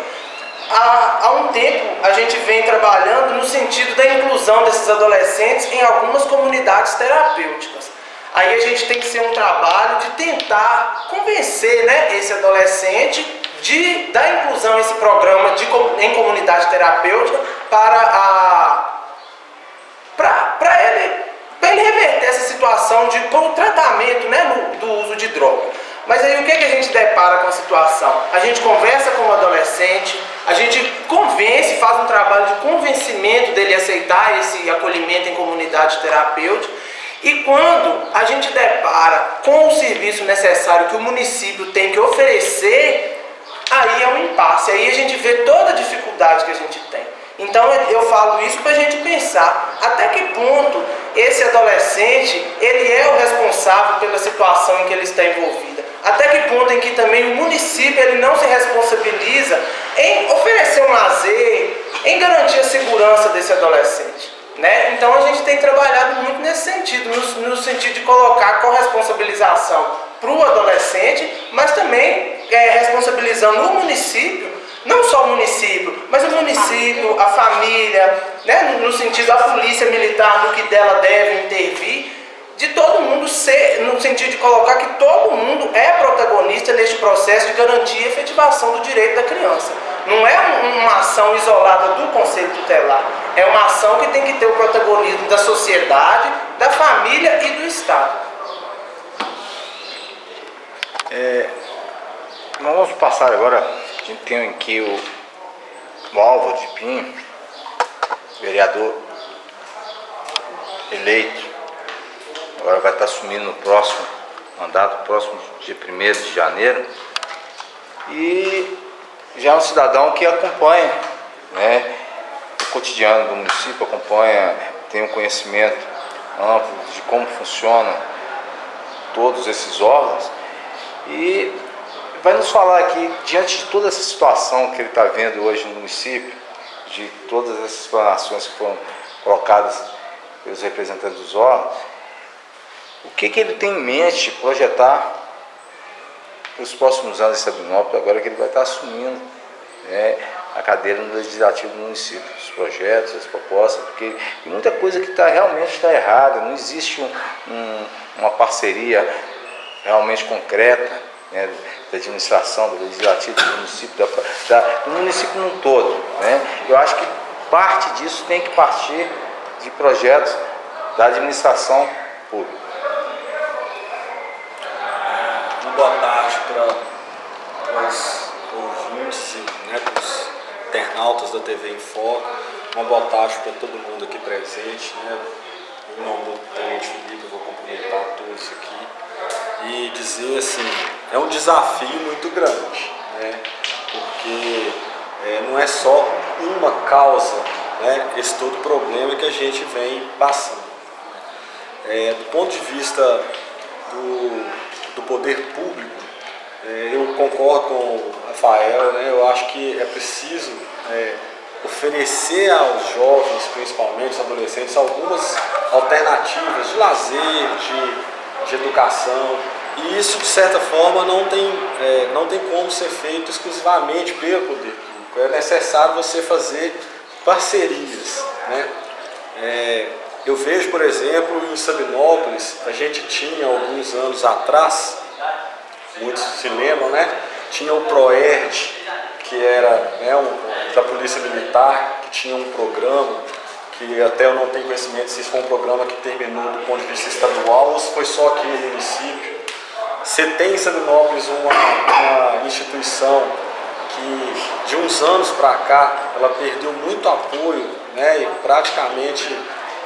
Há um tempo a gente vem trabalhando no sentido da inclusão desses adolescentes em algumas comunidades terapêuticas. Aí a gente tem que ser um trabalho de tentar convencer, né, esse adolescente da inclusão nesse programa em comunidade terapêutica para ele reverter essa situação com o tratamento, né, do uso de droga. Mas aí o que a gente depara com a situação? A gente conversa com o adolescente, a gente convence, faz um trabalho de convencimento dele aceitar esse acolhimento em comunidade terapêutica, e quando a gente depara com o serviço necessário que o município tem que oferecer, aí é um impasse, aí a gente vê toda a dificuldade que a gente tem. Então eu falo isso para a gente pensar até que ponto esse adolescente ele é o responsável pela situação em que ele está envolvido. Até que ponto em que também o município ele não se responsabiliza em oferecer um lazer, em garantir a segurança desse adolescente, né? Então a gente tem trabalhado muito nesse sentido, no sentido de colocar a corresponsabilização para o adolescente, mas também responsabilizando o município, não só o município, mas o município, a família, né? No sentido da polícia militar, no que dela deve intervir, de todo mundo ser, no sentido de colocar que todo mundo é protagonista neste processo de garantia e efetivação do direito da criança. Não é uma ação isolada do Conselho Tutelar, é uma ação que tem que ter o protagonismo da sociedade, da família e do Estado. Nós vamos passar agora, a gente tem aqui o Álvaro de Pinho, vereador eleito agora vai estar assumindo no próximo mandato, próximo dia 1º de janeiro, e já é um cidadão que acompanha, né, o cotidiano do município, acompanha, tem um conhecimento amplo de como funcionam todos esses órgãos, e vai nos falar aqui, diante de toda essa situação que ele está vendo hoje no município, de todas essas explanações que foram colocadas pelos representantes dos órgãos, o que ele tem em mente projetar para os próximos anos em Sabinópolis, agora que ele vai estar assumindo, né, a cadeira no Legislativo do município, os projetos, as propostas, porque tem muita coisa que realmente está errada, não existe uma parceria realmente concreta, né, da administração, do Legislativo, do município, do município num todo, né? Eu acho que parte disso tem que partir de projetos da administração pública. Uma boa tarde para os ouvintes, né, para os internautas da TV em Foco. Uma boa tarde para todo mundo aqui presente, né? Em nome do Tenente Felipe, eu vou cumprimentar a todos aqui e dizer assim, é um desafio muito grande, né? Porque não é só uma causa, né, esse todo problema que a gente vem passando. Do ponto de vista do poder público, eu concordo com o Rafael, né? Eu acho que é preciso oferecer aos jovens, principalmente aos adolescentes, algumas alternativas de lazer, de educação, e isso de certa forma não tem como ser feito exclusivamente pelo poder público. É necessário você fazer parcerias, né? Eu vejo, por exemplo, em Sabinópolis, a gente tinha alguns anos atrás, muitos se lembram, né? Tinha o PROERD, que era, né, da Polícia Militar, que tinha um programa, que até eu não tenho conhecimento se foi um programa que terminou do ponto de vista estadual ou se foi só aqui no município. Você tem em Sabinópolis uma instituição que de uns anos para cá ela perdeu muito apoio, né, e praticamente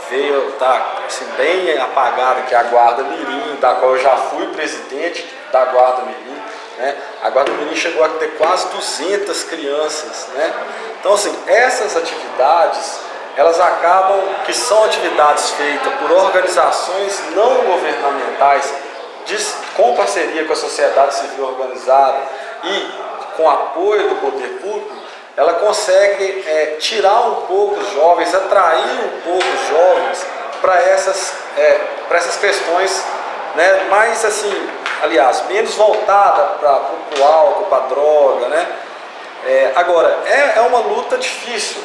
veio estar assim, bem apagada, que é a Guarda Mirim, da qual eu já fui presidente da Guarda Mirim, né? A Guarda Mirim chegou a ter quase 200 crianças, né? Então assim, essas atividades elas acabam que são atividades feitas por organizações não governamentais, com parceria com a sociedade civil organizada e com apoio do poder público, ela consegue tirar um pouco os jovens, atrair um pouco os jovens para essas questões, né, mais assim, aliás, menos voltada para o álcool, para a droga, né? Agora, é uma luta difícil,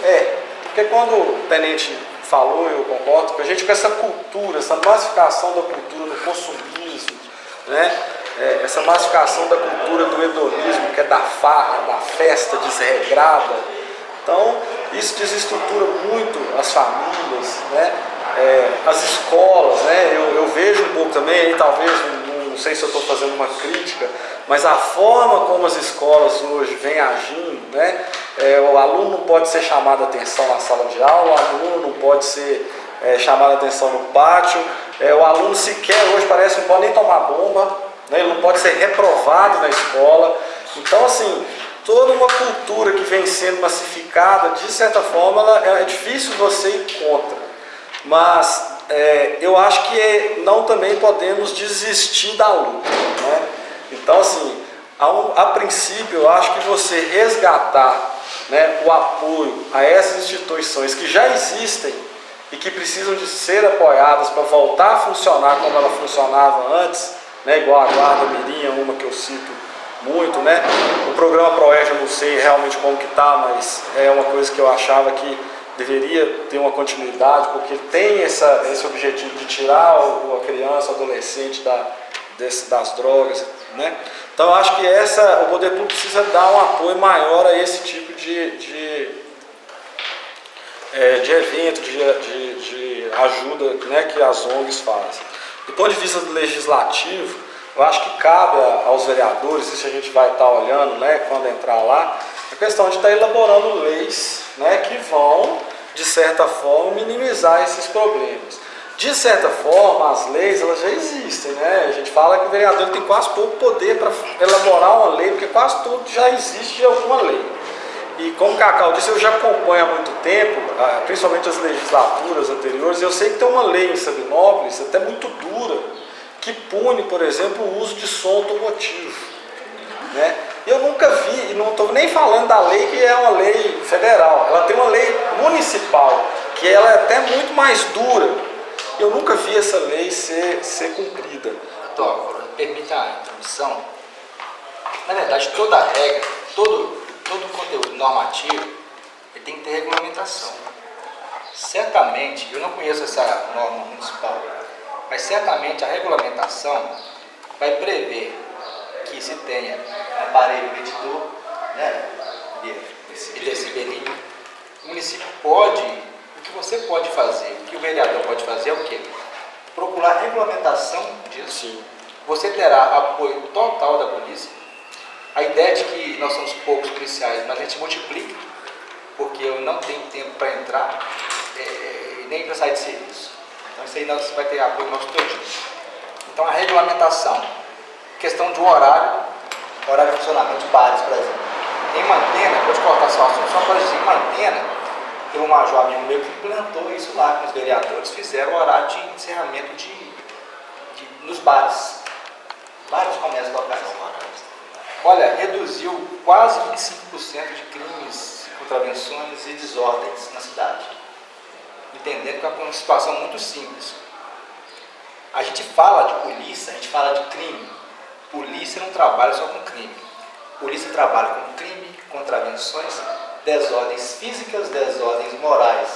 porque quando o tenente falou, eu concordo, que a gente com essa cultura, essa massificação da cultura do consumismo, né? Essa massificação da cultura do hedonismo, que é da farra, da festa desregrada, então isso desestrutura muito as famílias, né? As escolas, né? Eu vejo um pouco também, aí talvez, não sei se eu estou fazendo uma crítica, mas a forma como as escolas hoje vêm agindo, né? O aluno não pode ser chamado a atenção na sala de aula, o aluno não pode ser chamado a atenção no pátio, o aluno sequer hoje parece que não pode nem tomar bomba, né? Ele não pode ser reprovado na escola. Então, assim, toda uma cultura que vem sendo massificada, de certa forma, é difícil você ir contra. Mas eu acho que não também podemos desistir da luta, né? Então, assim, a princípio, eu acho que você resgatar, né, o apoio a essas instituições que já existem e que precisam de ser apoiadas para voltar a funcionar como ela funcionava antes, né, igual a Guarda Mirim, uma que eu cito muito, né? O programa PROERD eu não sei realmente como que está, mas é uma coisa que eu achava que deveria ter uma continuidade, porque tem esse objetivo de tirar a criança, o adolescente das drogas, né? Então eu acho que o poder público precisa dar um apoio maior a esse tipo de evento, de ajuda, né, que as ONGs fazem. Do ponto de vista legislativo, eu acho que cabe aos vereadores, isso a gente vai estar olhando, né, quando entrar lá, a questão de estar elaborando leis, né, que vão, de certa forma, minimizar esses problemas. De certa forma, as leis elas já existem, né? A gente fala que o vereador tem quase pouco poder para elaborar uma lei, porque quase tudo já existe de alguma lei. E como o Cacau disse, eu já acompanho há muito tempo, principalmente as legislaturas anteriores, eu sei que tem uma lei em Sabinópolis, até muito dura, que pune, por exemplo, o uso de som automotivo. Né? Eu nunca vi, e não estou nem falando da lei que é uma lei federal, ela tem uma lei municipal, que ela é até muito mais dura. Eu nunca vi essa lei ser cumprida. Doutor, permite a introdução. Na verdade, toda regra, todo conteúdo normativo, ele tem que ter regulamentação. Certamente, eu não conheço essa norma municipal, mas certamente a regulamentação vai prever que se tenha um aparelho medidor, né, de decibelímetro. O município pode, o que você pode fazer, o que o vereador pode fazer é o quê? Procurar regulamentação disso. Sim. Você terá apoio total da polícia. A ideia de que nós somos poucos policiais, mas a gente multiplica, porque eu não tenho tempo para entrar e nem para sair de serviço. Então isso aí nós vai ter apoio nosso todinho. Então a regulamentação, questão de horário de funcionamento de bares, por exemplo. Em Mantena, vou te cortar só assunto, só para dizer, em Mantena, tem um major amigo meu que implantou isso lá com os vereadores, fizeram o horário de encerramento nos bares de comércio locais. Olha, reduziu quase 25% de crimes, contravenções e desordens na cidade. Entendendo que é uma situação muito simples. A gente fala de polícia, a gente fala de crime. Polícia não trabalha só com crime. Polícia trabalha com crime, contravenções, desordens físicas, desordens morais.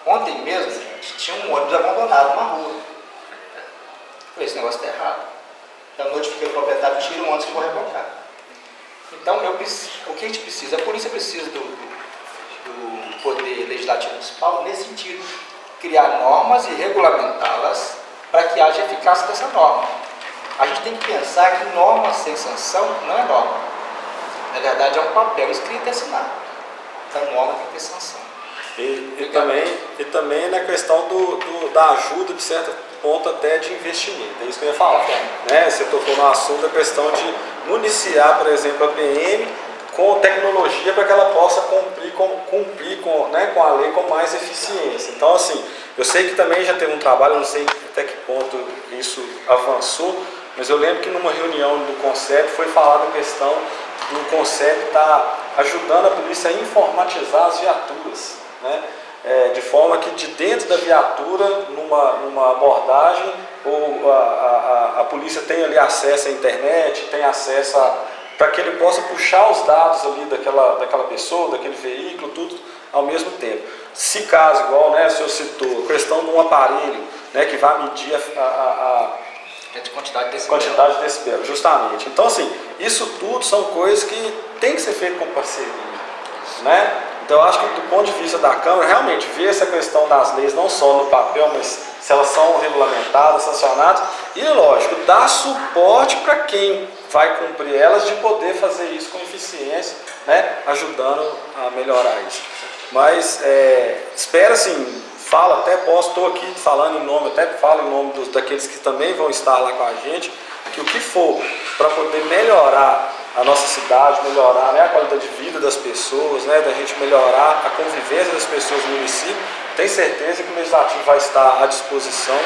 Ontem mesmo, gente, tinha um ônibus abandonado na rua. Eu falei, esse negócio está errado. Já notifiquei o proprietário, tira o ônibus que eu vou rebocar. Então, o que a gente precisa? A polícia precisa do poder legislativo municipal nesse sentido. Criar normas e regulamentá-las para que haja eficácia dessa norma. A gente tem que pensar que norma sem sanção não é norma. Na verdade, é um papel escrito e assinado. Então, norma tem que ter sanção. E também na questão da ajuda, de certo ponto, até de investimento. É isso que eu ia falar. Né? Você tocou no assunto da questão de municiar, por exemplo, a PM com tecnologia para que ela possa cumprir com a lei com mais eficiência. Então, assim, eu sei que também já teve um trabalho, eu não sei até que ponto isso avançou, mas eu lembro que numa reunião do CONCEP foi falada a questão do CONCEP estar ajudando a polícia a informatizar as viaturas, né? De forma que de dentro da viatura, numa abordagem, a polícia tem ali acesso à internet, tem acesso para que ele possa puxar os dados ali daquela pessoa, daquele veículo, tudo ao mesmo tempo. Se caso, igual, né, o senhor citou, a questão de um aparelho, né, que vai medir a quantidade de decibel, justamente. Então, assim, isso tudo são coisas que tem que ser feito com parceria, né? Então, eu acho que do ponto de vista da Câmara, realmente ver essa questão das leis, não só no papel, mas se elas são regulamentadas, sancionadas, e, lógico, dar suporte para quem vai cumprir elas, de poder fazer isso com eficiência, né, ajudando a melhorar isso. Mas, espero, assim, estou aqui falando em nome, até falo em nome daqueles que também vão estar lá com a gente, que o que for para poder melhorar a nossa cidade, melhorar, né, a qualidade de vida das pessoas, né, da gente melhorar a convivência das pessoas no município, tenho certeza que o Legislativo vai estar à disposição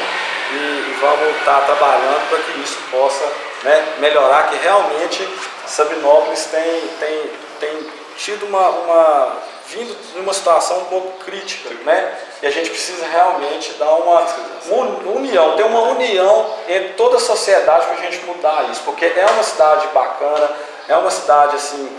e vamos estar trabalhando para que isso possa, né, melhorar, que realmente Sabinópolis tem tido vindo de uma situação um pouco crítica, né? E a gente precisa realmente dar uma união, ter uma união entre toda a sociedade para a gente mudar isso, porque é uma cidade bacana, é uma cidade assim,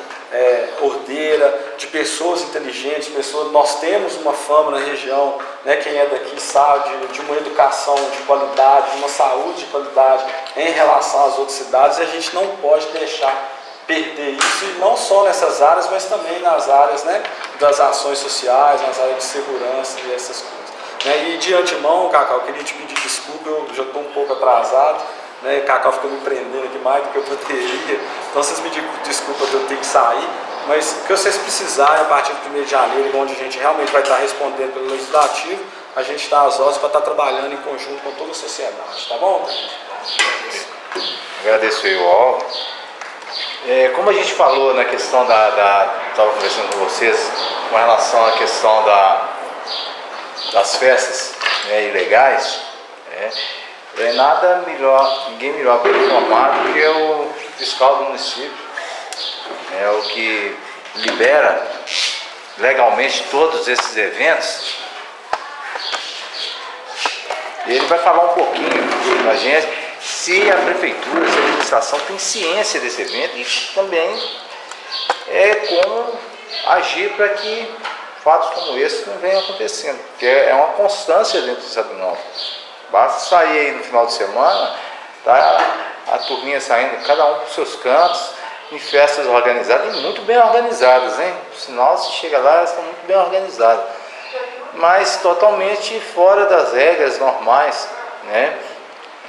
ordeira, de pessoas inteligentes, nós temos uma fama na região, né? Quem é daqui sabe de uma educação de qualidade, de uma saúde de qualidade em relação às outras cidades, e a gente não pode deixar perder isso, e não só nessas áreas, mas também nas áreas, né, das ações sociais, nas áreas de segurança e essas coisas. Né? E de antemão, Cacau, eu queria te pedir desculpa, eu já estou um pouco atrasado, né? O Cacau ficou me prendendo aqui mais do que eu poderia, então vocês me desculpam de eu ter que sair, mas o que vocês precisarem a partir do 1º de janeiro, onde a gente realmente vai estar respondendo pelo Legislativo, a gente está às ordens para estar trabalhando em conjunto com toda a sociedade, tá bom? Agradeço aí o UOL. Como a gente falou na questão estava conversando com vocês, com relação à questão das festas, né, ilegais, nada melhor, ninguém melhor para informar do que o fiscal do município, o que libera legalmente todos esses eventos. Ele vai falar um pouquinho para a gente se a prefeitura, se a administração tem ciência desse evento e também como agir para que fatos como esse não venham acontecendo, porque é uma constância dentro do estado do Norte. Basta sair aí no final de semana, tá a turminha saindo, cada um para os seus cantos, em festas organizadas e muito bem organizadas, hein? Por sinal, se chega lá, elas estão muito bem organizadas, mas totalmente fora das regras normais, né?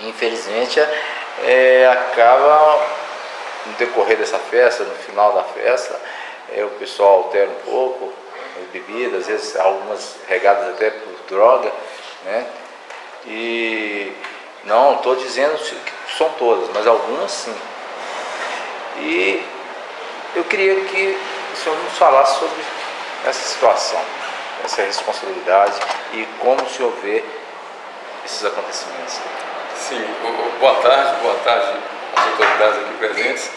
Infelizmente, acaba no decorrer dessa festa, no final da festa, o pessoal altera um pouco as bebidas, às vezes algumas regadas até por droga, né? E não estou dizendo que são todas, mas algumas sim. E eu queria que o senhor nos falasse sobre essa situação, essa responsabilidade e como o senhor vê esses acontecimentos. Sim, boa tarde às autoridades aqui presentes.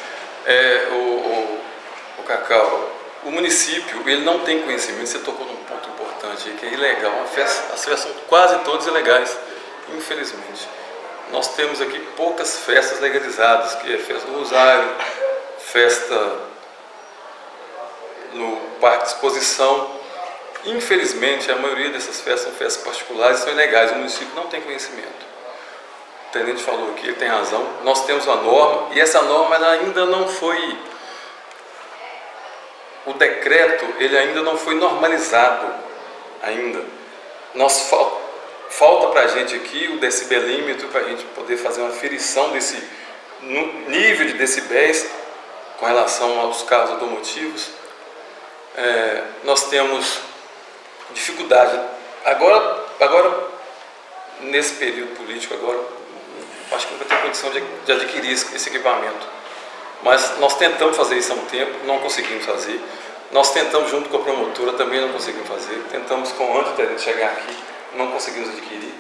O Cacau, o município ele não tem conhecimento, você tocou num ponto importante que é ilegal, as festas são quase todas ilegais, infelizmente. Nós temos aqui poucas festas legalizadas, que é festa do Rosário, festa no Parque de Exposição. Infelizmente, a maioria dessas festas são festas particulares e são ilegais, o município não tem conhecimento. O tenente falou aqui, ele tem razão, nós temos uma norma e essa norma ela ainda não foi, o decreto ele ainda não foi normalizado ainda. Falta para a gente aqui o decibelímetro para a gente poder fazer uma aferição desse nível de decibéis com relação aos carros automotivos. Nós temos dificuldade agora nesse período político acho que não vai ter condição de adquirir esse equipamento, mas nós tentamos fazer isso há um tempo, não conseguimos fazer. Nós tentamos junto com a promotora, também não conseguimos fazer. Tentamos antes de chegar aqui, não conseguimos adquirir.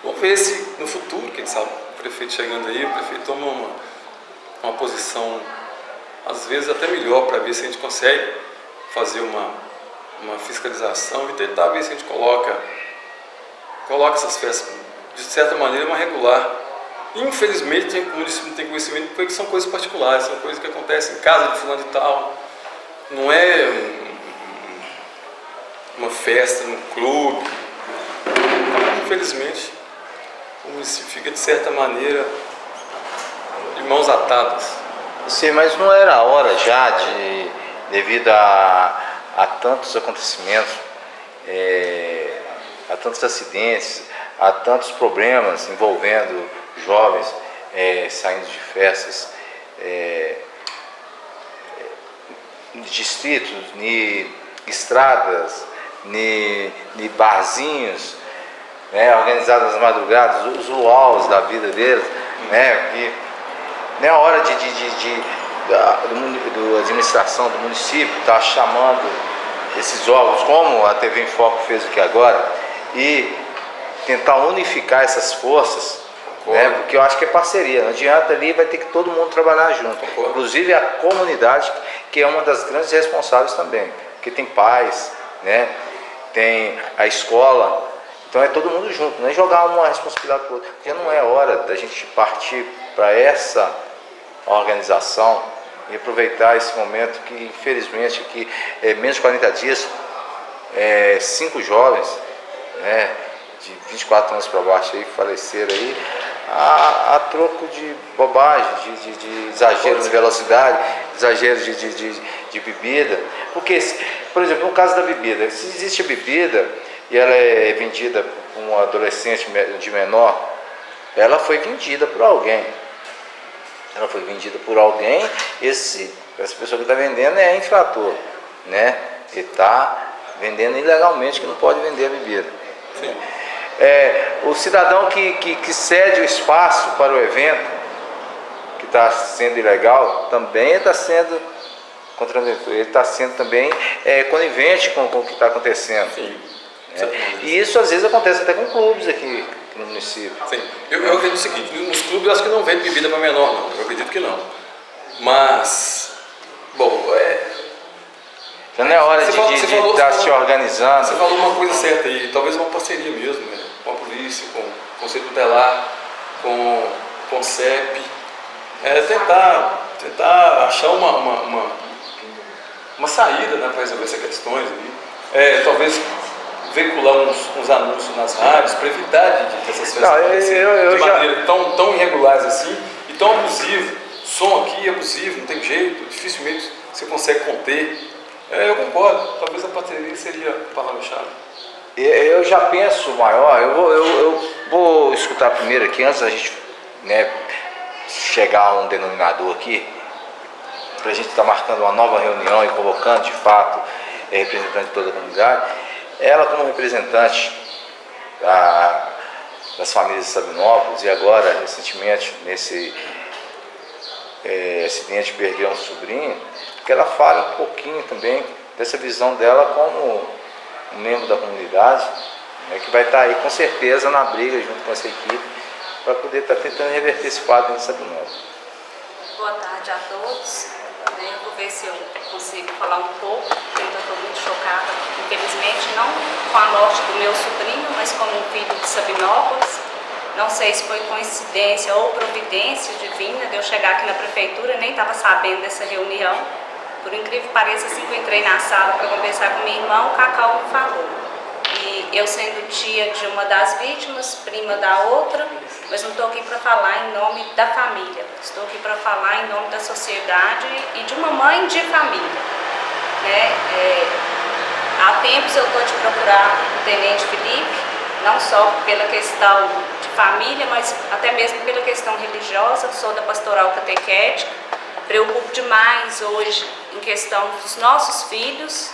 Vamos ver se no futuro, quem sabe, o prefeito chegando aí, o prefeito toma uma posição às vezes até melhor para ver se a gente consegue fazer uma fiscalização e tentar ver se a gente coloca essas festas de certa maneira uma regular. Infelizmente o município não tem conhecimento porque são coisas particulares, são coisas que acontecem em casa de fulano de tal, não é uma festa num clube. Então, infelizmente o município fica de certa maneira de mãos atadas. Sim, mas não era a hora já devido a tantos acontecimentos, a tantos acidentes, a tantos problemas envolvendo jovens saindo de festas, distritos, estradas, barzinhos, né, organizados nas madrugadas, os luaus da vida deles, né, que não é hora da administração do município estar chamando esses órgãos, como a TV em Foco fez aqui agora, e tentar unificar essas forças, né, porque eu acho que é parceria, não adianta ali, vai ter que todo mundo trabalhar junto, inclusive a comunidade, que é uma das grandes responsáveis também, porque tem pais, né, tem a escola, então é todo mundo junto, não é jogar uma responsabilidade para o outro, porque não é hora da gente partir para essa organização e aproveitar esse momento que infelizmente aqui menos de 40 dias 5 jovens, né, de 24 anos para baixo aí faleceram aí a troco de bobagem, de exagero de velocidade, exagero de bebida, porque, por exemplo, no caso da bebida, se existe bebida e ela é vendida por um adolescente de menor, ela foi vendida por alguém. Ela foi vendida por alguém, essa pessoa que está vendendo é infrator, né? Ele está vendendo ilegalmente, que não pode vender a bebida. Sim. O cidadão que cede o espaço para o evento, que está sendo ilegal, também está sendo contraventor, ele está sendo também conivente com o que está acontecendo. Sim. Né? E isso às vezes acontece até com clubes aqui no município. Sim. Eu acredito o seguinte, nos clubes eu acho que não vende bebida para menor, não. Eu acredito que não. Mas, bom, Então não é hora de estar se Você organizando. falou uma coisa certa aí, talvez uma parceria mesmo, né? Com a polícia, com o Conselho Tutelar, com o CEP. Tentar achar uma saída, né, para resolver essas questões ali. Talvez veicular uns anúncios nas rádios para evitar de essas festas acontecerem de maneira tão irregulares assim e tão abusivo. Som aqui é abusivo, não tem jeito, dificilmente você consegue conter. Eu concordo, talvez a parceria seria a palavra-chave. Eu já penso maior, eu vou escutar primeiro aqui, antes da gente, né, chegar a um denominador aqui, para a gente estar marcando uma nova reunião e convocando de fato representante de toda a comunidade. Ela como representante das famílias de Sabinópolis e agora recentemente nesse acidente perdeu um sobrinho, que ela fale um pouquinho também dessa visão dela como um membro da comunidade, né, que vai estar aí com certeza na briga junto com essa equipe para poder estar tentando reverter esse quadro em Sabinópolis. Boa tarde a todos. Eu vou ver se eu consigo falar um pouco, porque eu estou muito chocada, infelizmente, não com a morte do meu sobrinho, mas como um filho de Sabinópolis. Não sei se foi coincidência ou providência divina de eu chegar aqui na prefeitura, nem estava sabendo dessa reunião. Por incrível que pareça, assim que eu entrei na sala para conversar com minha irmã, o Cacau me falou. E eu sendo tia de uma das vítimas, prima da outra, mas não estou aqui para falar em nome da família. Estou aqui para falar em nome da sociedade e de uma mãe de família. Né? Há tempos eu estou de procurar o Tenente Felipe, não só pela questão de família, mas até mesmo pela questão religiosa. Sou da pastoral catequética, preocupo demais hoje em questão dos nossos filhos.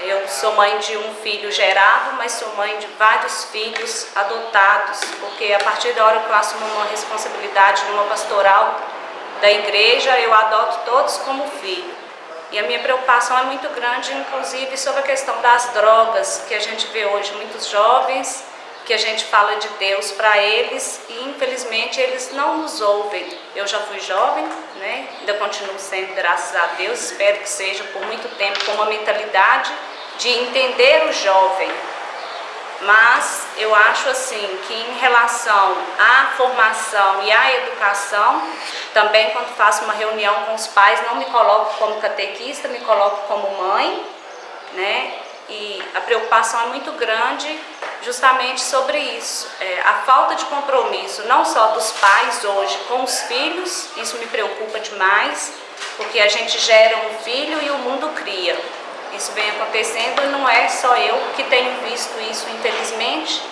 Eu sou mãe de um filho gerado, mas sou mãe de vários filhos adotados, porque a partir da hora que eu assumo uma responsabilidade numa pastoral da igreja, eu adoto todos como filho. E a minha preocupação é muito grande, inclusive, sobre a questão das drogas, que a gente vê hoje muitos jovens, que a gente fala de Deus para eles e, infelizmente, eles não nos ouvem. Eu já fui jovem, né? Ainda continuo sendo, graças a Deus, espero que seja por muito tempo, com uma mentalidade de entender o jovem. Mas eu acho assim que em relação à formação e à educação, também quando faço uma reunião com os pais, não me coloco como catequista, me coloco como mãe, né? E a preocupação é muito grande justamente sobre isso, a falta de compromisso, não só dos pais hoje com os filhos, isso me preocupa demais, porque a gente gera um filho e o mundo cria. Isso vem acontecendo e não é só eu que tenho visto isso, infelizmente.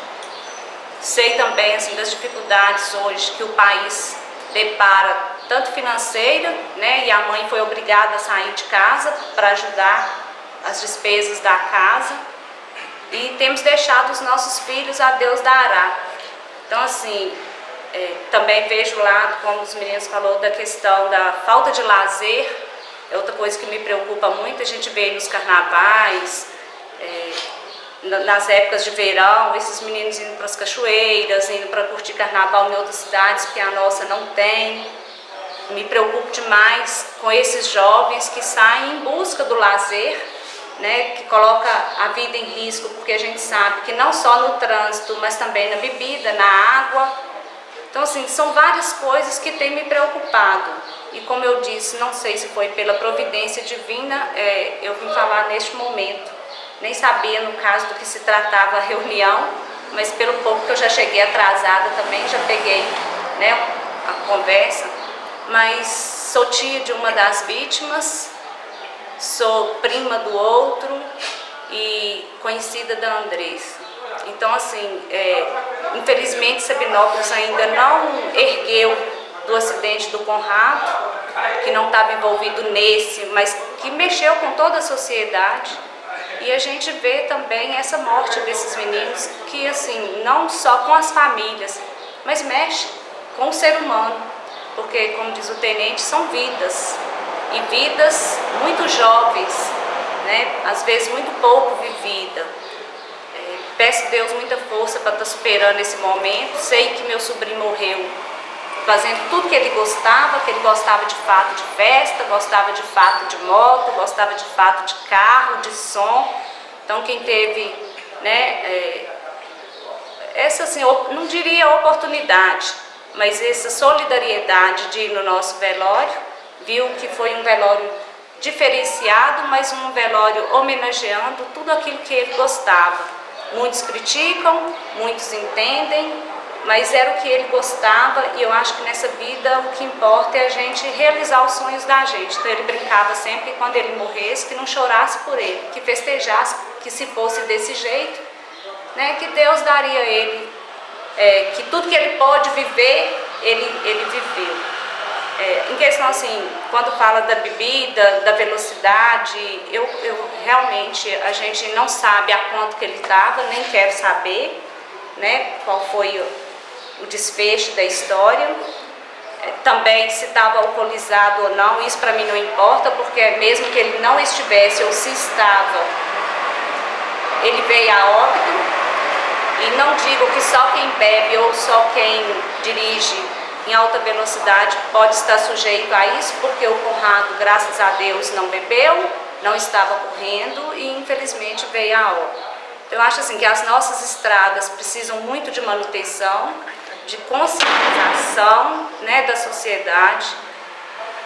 Sei também assim, das dificuldades hoje que o país depara, tanto financeira, né, e a mãe foi obrigada a sair de casa para ajudar as despesas da casa, e temos deixado os nossos filhos a Deus dará. Então assim, também vejo lá, como os meninos falou, da questão da falta de lazer. É outra coisa que me preocupa muito. A gente vê nos carnavais, nas épocas de verão, esses meninos indo para as cachoeiras, indo para curtir carnaval em outras cidades, porque a nossa não tem. Me preocupo demais com esses jovens que saem em busca do lazer, né, que coloca a vida em risco, porque a gente sabe que não só no trânsito, mas também na bebida, na água. Então, assim, são várias coisas que têm me preocupado. E como eu disse, não sei se foi pela providência divina, eu vim falar neste momento. Nem sabia, no caso, do que se tratava a reunião, mas pelo pouco que eu já cheguei atrasada também, já peguei, né, a conversa. Mas sou tia de uma das vítimas, sou prima do outro e conhecida da Andressa. Então, assim, infelizmente, Sabinópolis ainda não ergueu do acidente do Conrado, que não estava envolvido nesse, mas que mexeu com toda a sociedade. E a gente vê também essa morte desses meninos, que assim, não só com as famílias, mas mexe com o ser humano, porque, como diz o tenente, são vidas, e vidas muito jovens, né? Às vezes muito pouco vivida. Peço a Deus muita força para estar superando esse momento. Sei que meu sobrinho morreu fazendo tudo que ele gostava de fato de festa, gostava de fato de moto, gostava de fato de carro, de som. Então quem teve, né, essa assim, não diria oportunidade, mas essa solidariedade de ir no nosso velório, viu que foi um velório diferenciado, mas um velório homenageando tudo aquilo que ele gostava. Muitos criticam, muitos entendem, mas era o que ele gostava, e eu acho que nessa vida o que importa é a gente realizar os sonhos da gente. Então ele brincava sempre que quando ele morresse, que não chorasse por ele, que festejasse, que se fosse desse jeito, né, que Deus daria a ele, que tudo que ele pode viver, ele viveu. Em questão assim, quando fala da bebida, da velocidade, eu realmente, a gente não sabe a quanto que ele estava, nem quero saber, né, qual foi o desfecho da história. Também se estava alcoolizado ou não, isso para mim não importa, porque mesmo que ele não estivesse ou se estava, ele veio a óbito. E não digo que só quem bebe ou só quem dirige em alta velocidade pode estar sujeito a isso, porque o Conrado, graças a Deus, não bebeu, não estava correndo e infelizmente veio a óbito. Eu acho assim que as nossas estradas precisam muito de manutenção, de conscientização, né, da sociedade,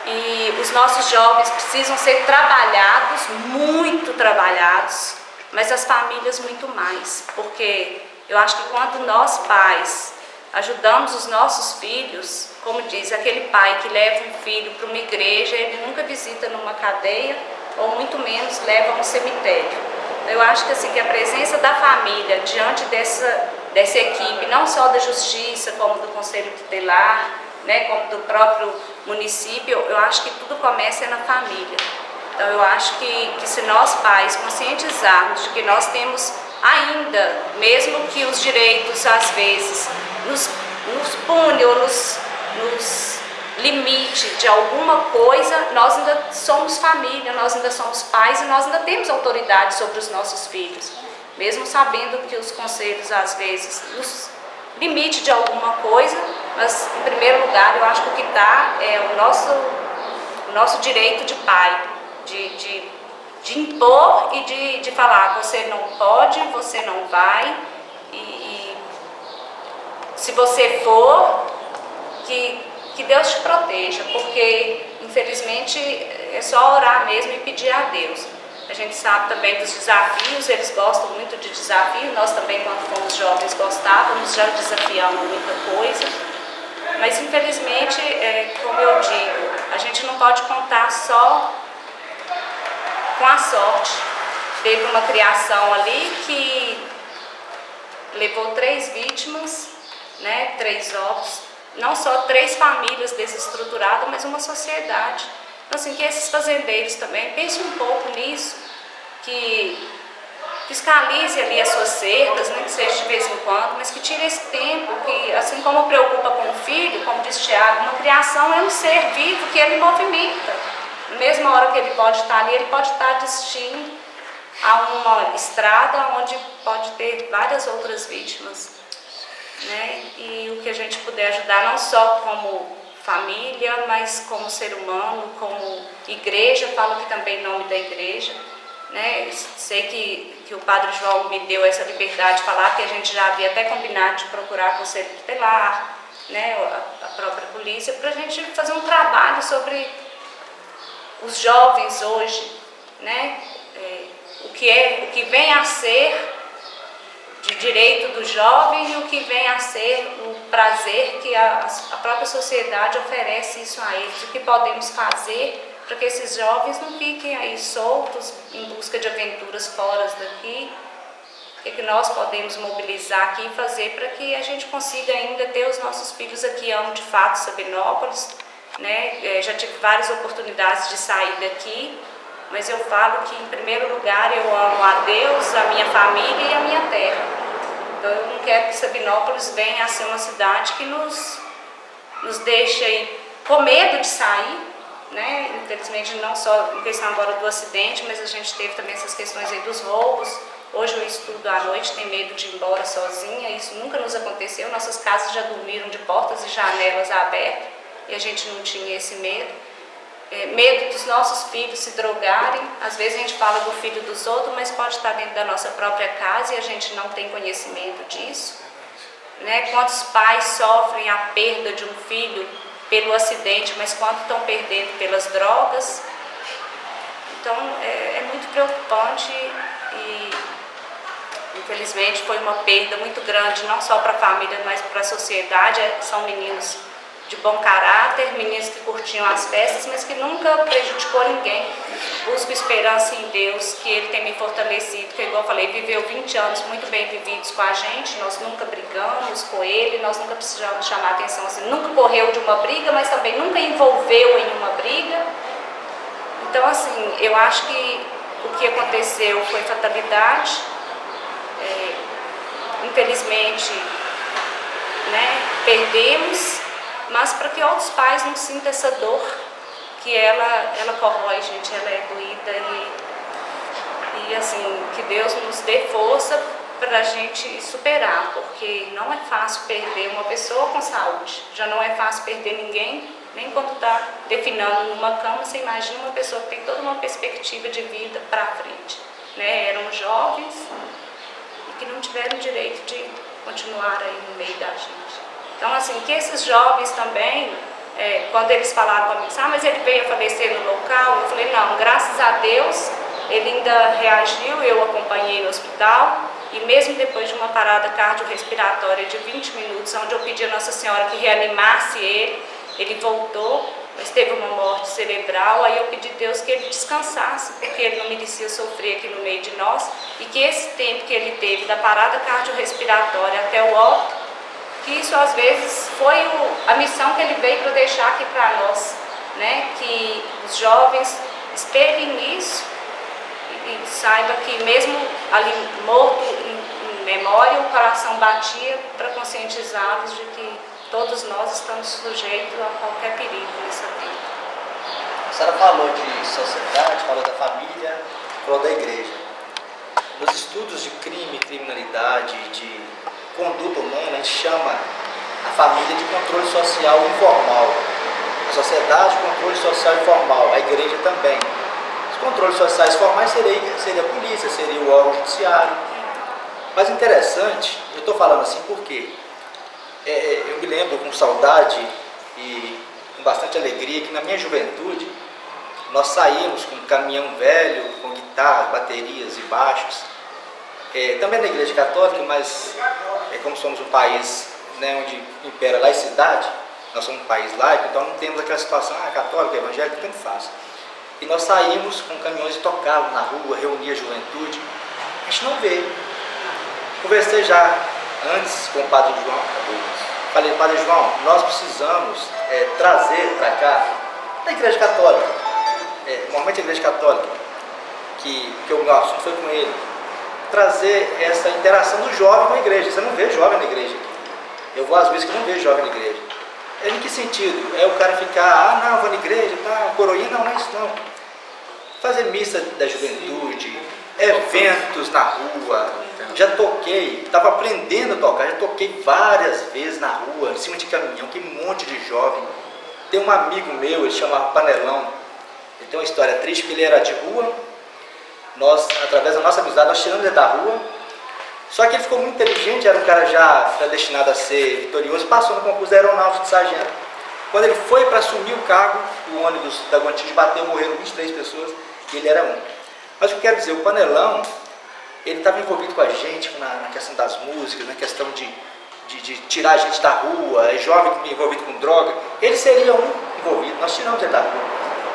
e os nossos jovens precisam ser trabalhados, muito trabalhados, mas as famílias muito mais, porque eu acho que quando nós pais ajudamos os nossos filhos, como diz, aquele pai que leva um filho para uma igreja, ele nunca visita numa cadeia, ou muito menos leva a um cemitério. Eu acho que, assim, que a presença da família diante dessa equipe, não só da justiça, como do Conselho Tutelar, né, como do próprio município, eu acho que tudo começa na família. Então eu acho que se nós pais conscientizarmos de que nós temos ainda, mesmo que os direitos às vezes nos pune ou nos limite de alguma coisa, nós ainda somos família, nós ainda somos pais e nós ainda temos autoridade sobre os nossos filhos. Mesmo sabendo que os conselhos às vezes nos limite de alguma coisa, mas em primeiro lugar eu acho que o que está é o nosso direito de pai, de impor e de falar, você não pode, você não vai, e se você for, que Deus te proteja, porque infelizmente é só orar mesmo e pedir a Deus. A gente sabe também dos desafios, eles gostam muito de desafio, nós também quando fomos jovens gostávamos, já desafiamos muita coisa, mas infelizmente, como eu digo, a gente não pode contar só com a sorte. Teve uma criação ali que levou 3 vítimas, né, 3 óbitos, não só 3 famílias desestruturadas, mas uma sociedade. Então, assim, que esses fazendeiros também pensem um pouco nisso, que fiscalize ali as suas cercas, nem que seja de vez em quando, mas que tire esse tempo, que assim como preocupa com o filho, como disse Tiago, uma criação é um ser vivo que ele movimenta. Na mesma hora que ele pode estar ali, ele pode estar assistindo a uma estrada onde pode ter várias outras vítimas, né? E o que a gente puder ajudar, não só como família, mas como ser humano, como igreja, falo aqui também em nome da igreja, né? Sei que o Padre João me deu essa liberdade de falar, que a gente já havia até combinado de procurar o Conselho Tutelar, né? A própria polícia, para a gente fazer um trabalho sobre os jovens hoje, né? O que vem a ser de direito do jovem e o que vem a ser o prazer que a própria sociedade oferece isso a eles, o que podemos fazer para que esses jovens não fiquem aí soltos em busca de aventuras fora daqui, o que nós podemos mobilizar aqui e fazer para que a gente consiga ainda ter os nossos filhos aqui. Amo de fato Sabinópolis, né? Já tive várias oportunidades de sair daqui, mas eu falo que, em primeiro lugar, eu amo a Deus, a minha família e a minha terra. Então, eu não quero que Sabinópolis venha a ser uma cidade que nos deixe aí com medo de sair, né? Infelizmente, não só em questão agora do acidente, mas a gente teve também essas questões aí dos roubos. Hoje eu estudo à noite, tenho medo de ir embora sozinha, isso nunca nos aconteceu. Nossas casas já dormiram de portas e janelas abertas e a gente não tinha esse medo. Medo dos nossos filhos se drogarem. Às vezes a gente fala do filho dos outros, mas pode estar dentro da nossa própria casa e a gente não tem conhecimento disso, né? Quantos pais sofrem a perda de um filho pelo acidente, mas quanto estão perdendo pelas drogas. Então é muito preocupante e infelizmente foi uma perda muito grande, não só para a família, mas para a sociedade. São meninos de bom caráter, meninos que curtiam as festas, mas que nunca prejudicou ninguém. Busco esperança em Deus, que Ele tem me fortalecido, que, igual eu falei, viveu 20 anos muito bem vividos com a gente, nós nunca brigamos com Ele, nós nunca precisamos chamar atenção, assim, nunca correu de uma briga, mas também nunca envolveu em uma briga. Então, assim, eu acho que o que aconteceu foi fatalidade. Infelizmente, né, perdemos, mas para que outros pais não sintam essa dor, que ela corrói, gente, ela é doída e assim, que Deus nos dê força para a gente superar, porque não é fácil perder uma pessoa com saúde, já não é fácil perder ninguém, nem quando está definhando numa cama. Você imagina uma pessoa que tem toda uma perspectiva de vida para frente, né? Eram jovens e que não tiveram direito de continuar aí no meio da gente. Então, assim, que esses jovens também, quando eles falaram comigo, mas ele veio a falecer no local, eu falei, não, graças a Deus, ele ainda reagiu, eu acompanhei no hospital, e mesmo depois de uma parada cardiorrespiratória de 20 minutos, onde eu pedi a Nossa Senhora que reanimasse ele voltou, mas teve uma morte cerebral. Aí eu pedi a Deus que ele descansasse, porque ele não merecia sofrer aqui no meio de nós, e que esse tempo que ele teve da parada cardiorrespiratória até o óbito, que isso às vezes foi a missão que ele veio para deixar aqui para nós, né? Que os jovens espelhem isso e saiba que mesmo ali morto em memória, o coração batia para conscientizá-los de que todos nós estamos sujeitos a qualquer perigo nessa vida. A senhora falou de sociedade, falou da família, falou da igreja. Nos estudos de crime, criminalidade, de conduta humana, a gente chama a família de controle social informal. A sociedade, controle social informal. A igreja também. Os controles sociais formais seria a polícia, seria o órgão judiciário. Mas interessante, eu estou falando assim porque eu me lembro com saudade e com bastante alegria que na minha juventude nós saímos com um caminhão velho, com guitarras, baterias e baixos, também na igreja católica, mas como somos um país, né, onde impera a laicidade, nós somos um país laico, então não temos aquela situação católica, evangélica, tanto faz. E nós saímos com caminhões e tocávamos na rua, reunia a juventude. A gente não vê. Conversei já antes com o Padre João. Falei, Padre João, nós precisamos trazer para cá, da Igreja Católica, normalmente a Igreja Católica, que o meu assunto foi com ele, trazer essa interação do jovem com a igreja. Você não vê jovem na igreja aqui. Eu vou às vezes que não vejo jovem na igreja. Em que sentido? É o cara ficar, não, vou na igreja, coroinha, não é isso não. Fazer missa da juventude, eventos na rua. Já toquei, estava aprendendo a tocar, já toquei várias vezes na rua, em cima de caminhão, que um monte de jovem. Tem um amigo meu, ele chamava Panelão, ele tem uma história triste, porque ele era de rua, nós, através da nossa amizade, nós tiramos ele da rua, só que ele ficou muito inteligente, era um cara já predestinado a ser vitorioso, passou no concurso da aeronáutica de sargento. Quando ele foi para assumir o cargo, o ônibus da Gontijo bateu, morreram 23 pessoas, e ele era um. Mas o que eu quero dizer, o Panelão, ele estava envolvido com a gente na questão das músicas, na questão de tirar a gente da rua, jovem envolvido com droga. Ele seria um envolvido, nós tiramos ele da rua.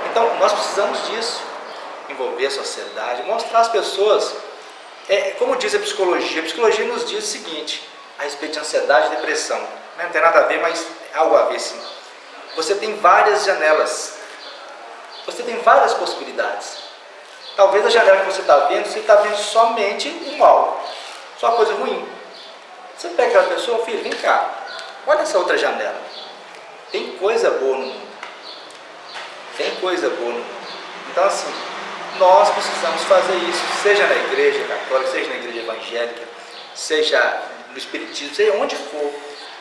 Então, nós precisamos disso, envolver a sociedade, mostrar às pessoas, como diz a psicologia nos diz o seguinte, a respeito de ansiedade e depressão. Não tem nada a ver, mas algo a ver sim. Você tem várias janelas, você tem várias possibilidades. Talvez a janela que você está vendo somente o mal, só coisa ruim. Você pega aquela pessoa, filho, vem cá, olha essa outra janela. Tem coisa boa no mundo. Tem coisa boa no mundo. Então, assim, nós precisamos fazer isso, seja na igreja católica, seja na igreja evangélica, seja no espiritismo, seja onde for,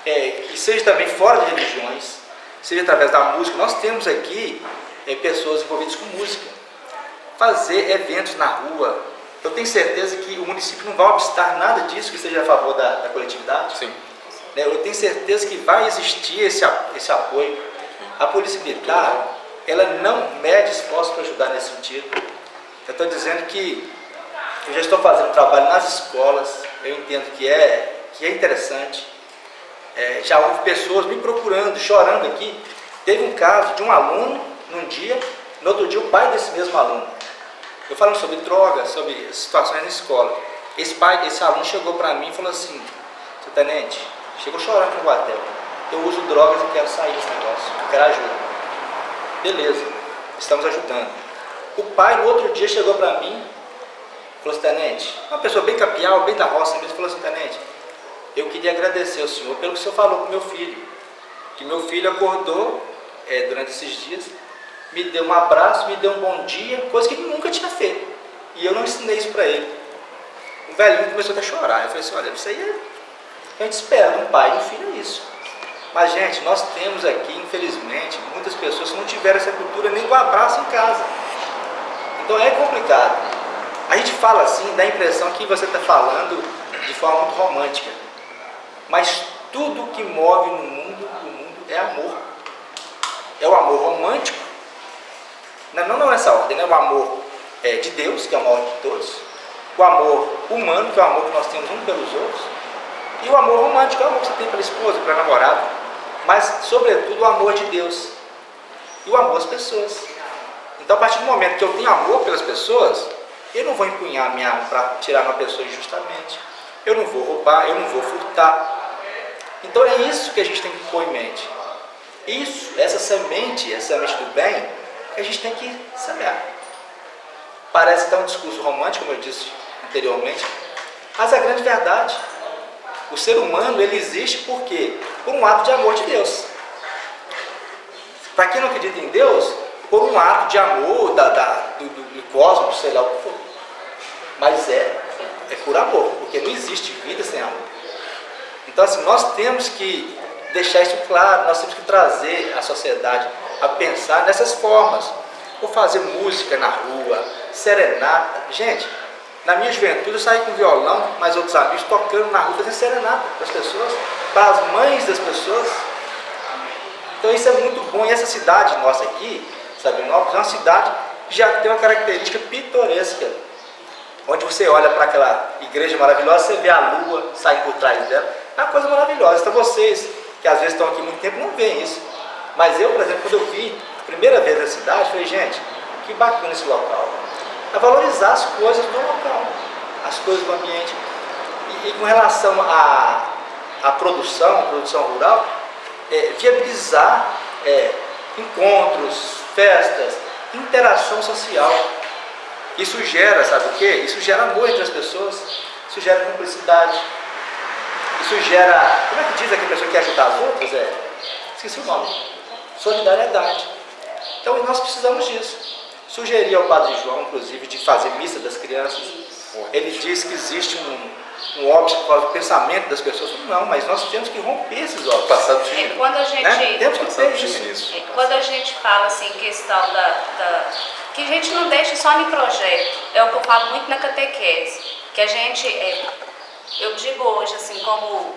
e seja também fora de religiões, seja através da música. Nós temos aqui pessoas envolvidas com música. Fazer eventos na rua. Eu tenho certeza que o município não vai obstar nada disso que seja a favor da coletividade. Sim. Eu tenho certeza que vai existir esse apoio. A Polícia Militar, ela não mede esforço para ajudar nesse sentido. Eu estou dizendo que eu já estou fazendo trabalho nas escolas, eu entendo que é interessante. Já houve pessoas me procurando, chorando aqui. Teve um caso de um aluno, num dia, no outro dia o pai desse mesmo aluno. Eu falando sobre drogas, sobre situações na escola. Esse aluno chegou para mim e falou assim: seu tenente, chegou chorando no quartel. Eu uso drogas e quero sair desse negócio, eu quero ajuda. Beleza, estamos ajudando. O pai, no outro dia, chegou para mim e falou assim: tenente, uma pessoa bem capial, bem da roça mesmo, falou assim: tenente, eu queria agradecer ao senhor pelo que o senhor falou com meu filho. Que meu filho acordou durante esses dias, me deu um abraço, me deu um bom dia, coisa que ele nunca tinha feito. E eu não ensinei isso para ele. O velhinho começou até a chorar. Eu falei assim: olha, isso aí a gente espera de um pai e um filho, é isso. Mas, gente, nós temos aqui, infelizmente, muitas pessoas que não tiveram essa cultura nem do abraço em casa. Então é complicado. A gente fala assim, dá a impressão que você está falando de forma muito romântica. Mas tudo que move no mundo, é amor. É o amor romântico. Não nessa ordem, né? O amor de Deus, que é o maior de todos. O amor humano, que é o amor que nós temos uns pelos outros. E o amor romântico, é o amor que você tem pela esposa, pela namorada. Mas, sobretudo, o amor de Deus. E o amor às pessoas. Então, a partir do momento que eu tenho amor pelas pessoas, eu não vou empunhar a minha arma para tirar uma pessoa injustamente. Eu não vou roubar, eu não vou furtar. Então, é isso que a gente tem que pôr em mente. Essa semente do bem, que a gente tem que semear. Parece que é um discurso romântico, como eu disse anteriormente, mas é a grande verdade. O ser humano, ele existe por quê? Por um ato de amor de Deus. Para quem não acredita em Deus, por um ato de amor do cosmos, sei lá o que for. Mas é por amor, porque não existe vida sem amor. Então, assim, nós temos que deixar isso claro, nós temos que trazer a sociedade a pensar nessas formas. Ou fazer música na rua, serenata. Gente, na minha juventude eu saí com violão, mas outros amigos tocando na rua, fazendo serenata para as pessoas, para as mães das pessoas. Então isso é muito bom. E essa cidade nossa aqui, Sabinópolis, é uma cidade que já tem uma característica pitoresca. Onde você olha para aquela igreja maravilhosa, você vê a lua saindo por trás dela. É uma coisa maravilhosa. Então vocês, que às vezes estão aqui muito tempo, não veem isso. Mas eu, por exemplo, quando eu vi a primeira vez na cidade, falei: gente, que bacana esse local. É valorizar as coisas do local, as coisas do ambiente. E com relação à produção rural, viabilizar encontros, festas, interação social. Isso gera, sabe o quê? Isso gera amor entre as pessoas, isso gera cumplicidade, isso gera, como é que diz aquela pessoa que quer ajudar as outras? Esqueci o nome. Solidariedade. Então nós precisamos disso. Sugeri ao Padre João, inclusive, de fazer missa das crianças. Ele diz que existe um óbvio por causa do pensamento das pessoas. Não, mas nós temos que romper esses óbvios. Passado quando a gente, né? Temos que ter isso. Quando a gente fala assim, questão que a gente não deixa só no projeto, é o que eu falo muito na catequese, que a gente, eu digo hoje assim, como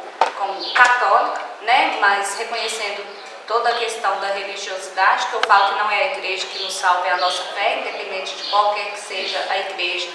católica, né, mas reconhecendo toda a questão da religiosidade, que eu falo que não é a igreja que nos salva, é a nossa fé, independente de qualquer que seja a igreja,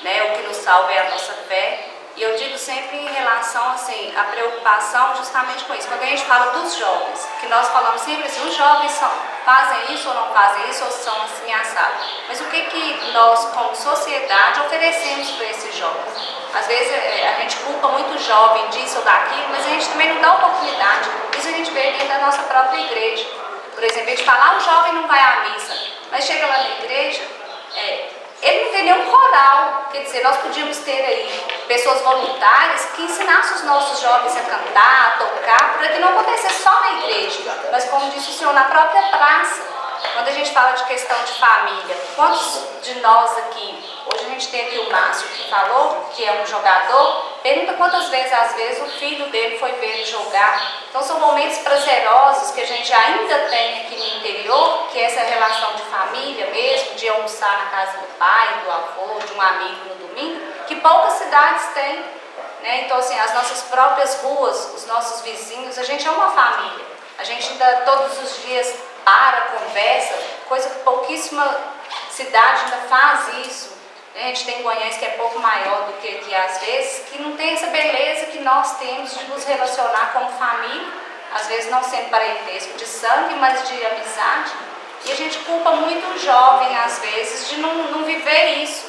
né, o que nos salva é a nossa fé. E eu digo sempre em relação assim, a preocupação justamente com isso. Quando a gente fala dos jovens, que nós falamos sempre assim, os jovens fazem isso ou não fazem isso, ou são assim assados. Mas o que nós, como sociedade, oferecemos para esses jovens? Às vezes a gente culpa muito o jovem disso ou daquilo, mas a gente também não dá oportunidade. Isso a gente vê dentro da nossa própria igreja. Por exemplo, a gente fala, o jovem não vai à missa, mas chega lá na igreja, ele não tem nenhum coral. Quer dizer, nós podíamos ter aí pessoas voluntárias que ensinassem os nossos jovens a cantar, a tocar, para que não acontecesse só na igreja, mas como disse o senhor, na própria praça. Quando a gente fala de questão de família, quantos de nós aqui, hoje a gente tem aqui o Márcio que falou, que é um jogador, pergunta quantas vezes, às vezes, o filho dele foi ver ele jogar. Então são momentos prazerosos que a gente ainda tem aqui no interior, que é essa relação de família mesmo, de almoçar na casa do pai, do avô, de um amigo no domingo, que poucas cidades têm. Né? Então assim, as nossas próprias ruas, os nossos vizinhos, a gente é uma família. A gente ainda todos os dias conversa, coisa que pouquíssima cidade ainda faz isso. A gente tem Goiânia que é pouco maior do que aqui às vezes, que não tem essa beleza que nós temos de nos relacionar como família, às vezes não sendo parentesco de sangue, mas de amizade. E a gente culpa muito o jovem, às vezes, de não viver isso.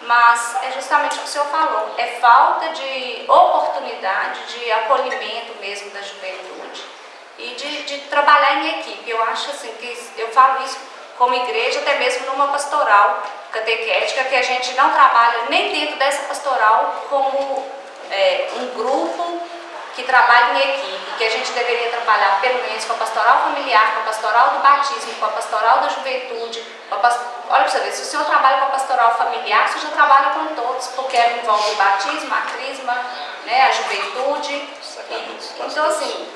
Mas é justamente o que o senhor falou, é falta de oportunidade, de acolhimento mesmo da juventude. E de trabalhar em equipe. Eu acho assim, que eu falo isso como igreja, até mesmo numa pastoral catequética, que a gente não trabalha nem dentro dessa pastoral como um grupo que trabalha em equipe, que a gente deveria trabalhar pelo menos com a pastoral familiar, com a pastoral do batismo, com a pastoral da juventude. Olha para você ver, se o senhor trabalha com a pastoral familiar, o senhor já trabalha com todos, porque ela envolve o batismo, a crisma, né, a juventude. Então assim,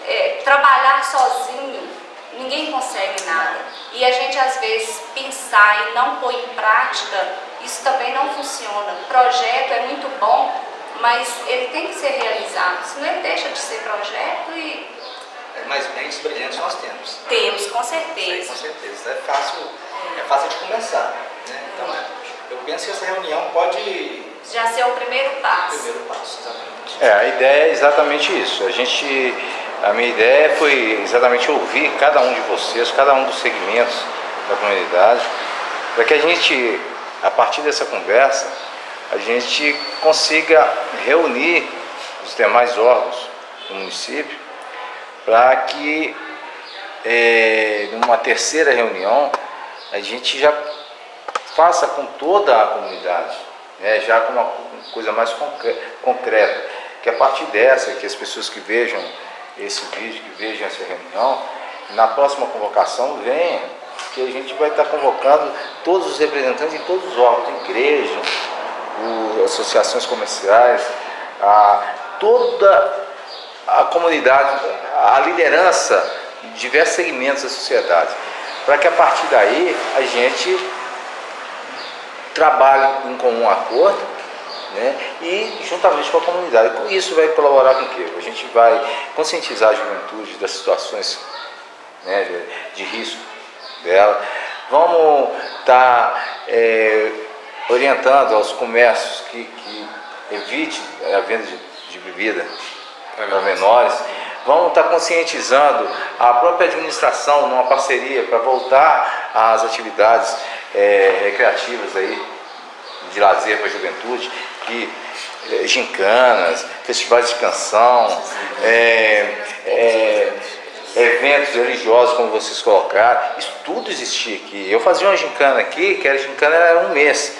trabalhar sozinho, ninguém consegue nada. E a gente às vezes pensar e não pôr em prática, isso também não funciona. O projeto é muito bom, mas ele tem que ser realizado, senão ele deixa de ser projeto e... Mas mentes brilhantes nós temos. Temos, com certeza. Com certeza. É fácil de começar. Né? Então, eu penso que essa reunião pode... já ser o primeiro passo. O primeiro passo, exatamente. A ideia é exatamente isso. A minha ideia foi exatamente ouvir cada um de vocês, cada um dos segmentos da comunidade, para que a gente, a partir dessa conversa, a gente consiga reunir os demais órgãos do município para que, numa terceira reunião, a gente já faça com toda a comunidade, né, já com uma coisa mais concreta, que a partir dessa, que as pessoas que vejam esse vídeo, que vejam essa reunião, na próxima convocação venham, que a gente vai estar convocando todos os representantes de todos os órgãos, igreja, associações comerciais, toda a comunidade, a liderança de diversos segmentos da sociedade, para que a partir daí a gente trabalhe em comum acordo, né, e juntamente com a comunidade. Com isso vai colaborar com o quê? A gente vai conscientizar a juventude das situações, né, de risco dela. Vamos estar orientando aos comércios que evite a venda de bebida para menores. Vamos estar conscientizando a própria administração numa parceria para voltar às atividades recreativas aí, de lazer para a juventude, que gincanas, festivais de canção, eventos religiosos, como vocês colocaram, isso tudo existia aqui. Eu fazia uma gincana aqui, que era um mês,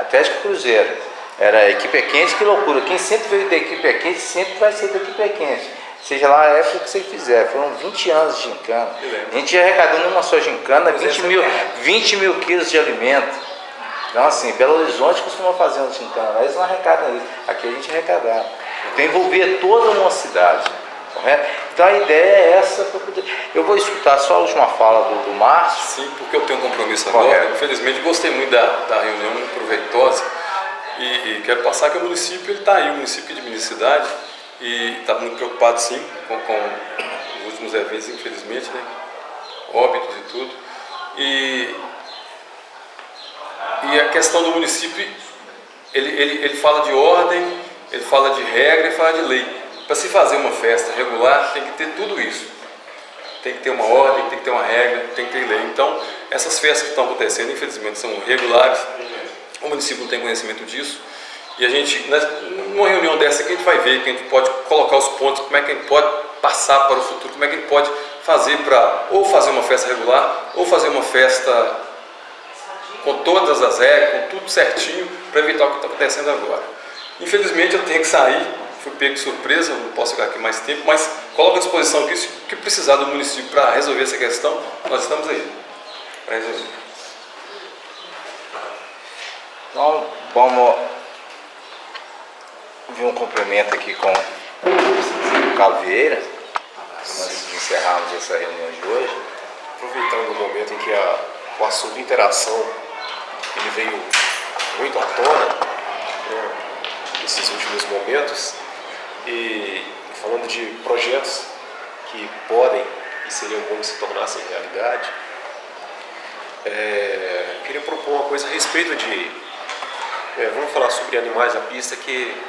Atlético Cruzeiro, era equipe quente, que loucura. Quem sempre veio da equipe quente, sempre vai ser da equipe quente. Seja lá a época que você fizer, foram 20 anos de gincana. A gente ia arrecadando numa só gincana 20 mil quilos de alimento. Então assim, Belo Horizonte costuma fazer uma gincana, eles não arrecadam isso. Aqui a gente arrecadava. Então envolvia toda uma cidade. Correto? Então a ideia é essa. Eu vou escutar só a última fala do Márcio. Sim, porque eu tenho um compromisso agora. Infelizmente gostei muito da reunião, muito proveitosa. E quero passar que o município está aí, o município de Minicidade, e está muito preocupado sim com os últimos eventos, infelizmente, né? Óbitos e tudo. E a questão do município, ele fala de ordem, ele fala de regra e fala de lei. Para se fazer uma festa regular, tem que ter tudo isso. Tem que ter uma ordem, tem que ter uma regra, tem que ter lei. Então, essas festas que estão acontecendo, infelizmente, são regulares. O município não tem conhecimento disso. E a gente, numa reunião dessa, que a gente vai ver, que a gente pode colocar os pontos, como é que a gente pode passar para o futuro, como é que a gente pode fazer para ou fazer uma festa regular, ou fazer uma festa com todas as regras, com tudo certinho, para evitar o que está acontecendo agora. Infelizmente eu tenho que sair, fui pego de surpresa, não posso ficar aqui mais tempo, mas coloco à disposição que, se que precisar do município para resolver essa questão, nós estamos aí para resolver. Então, vamos ver um complemento aqui com o Carlos Vieira, antes de encerrarmos essa reunião de hoje. Aproveitando o momento em que o assunto interação ele veio muito à tona, né, nesses últimos momentos, e falando de projetos que podem e seriam bons que se tornassem realidade, queria propor uma coisa a respeito de... vamos falar sobre animais à pista, que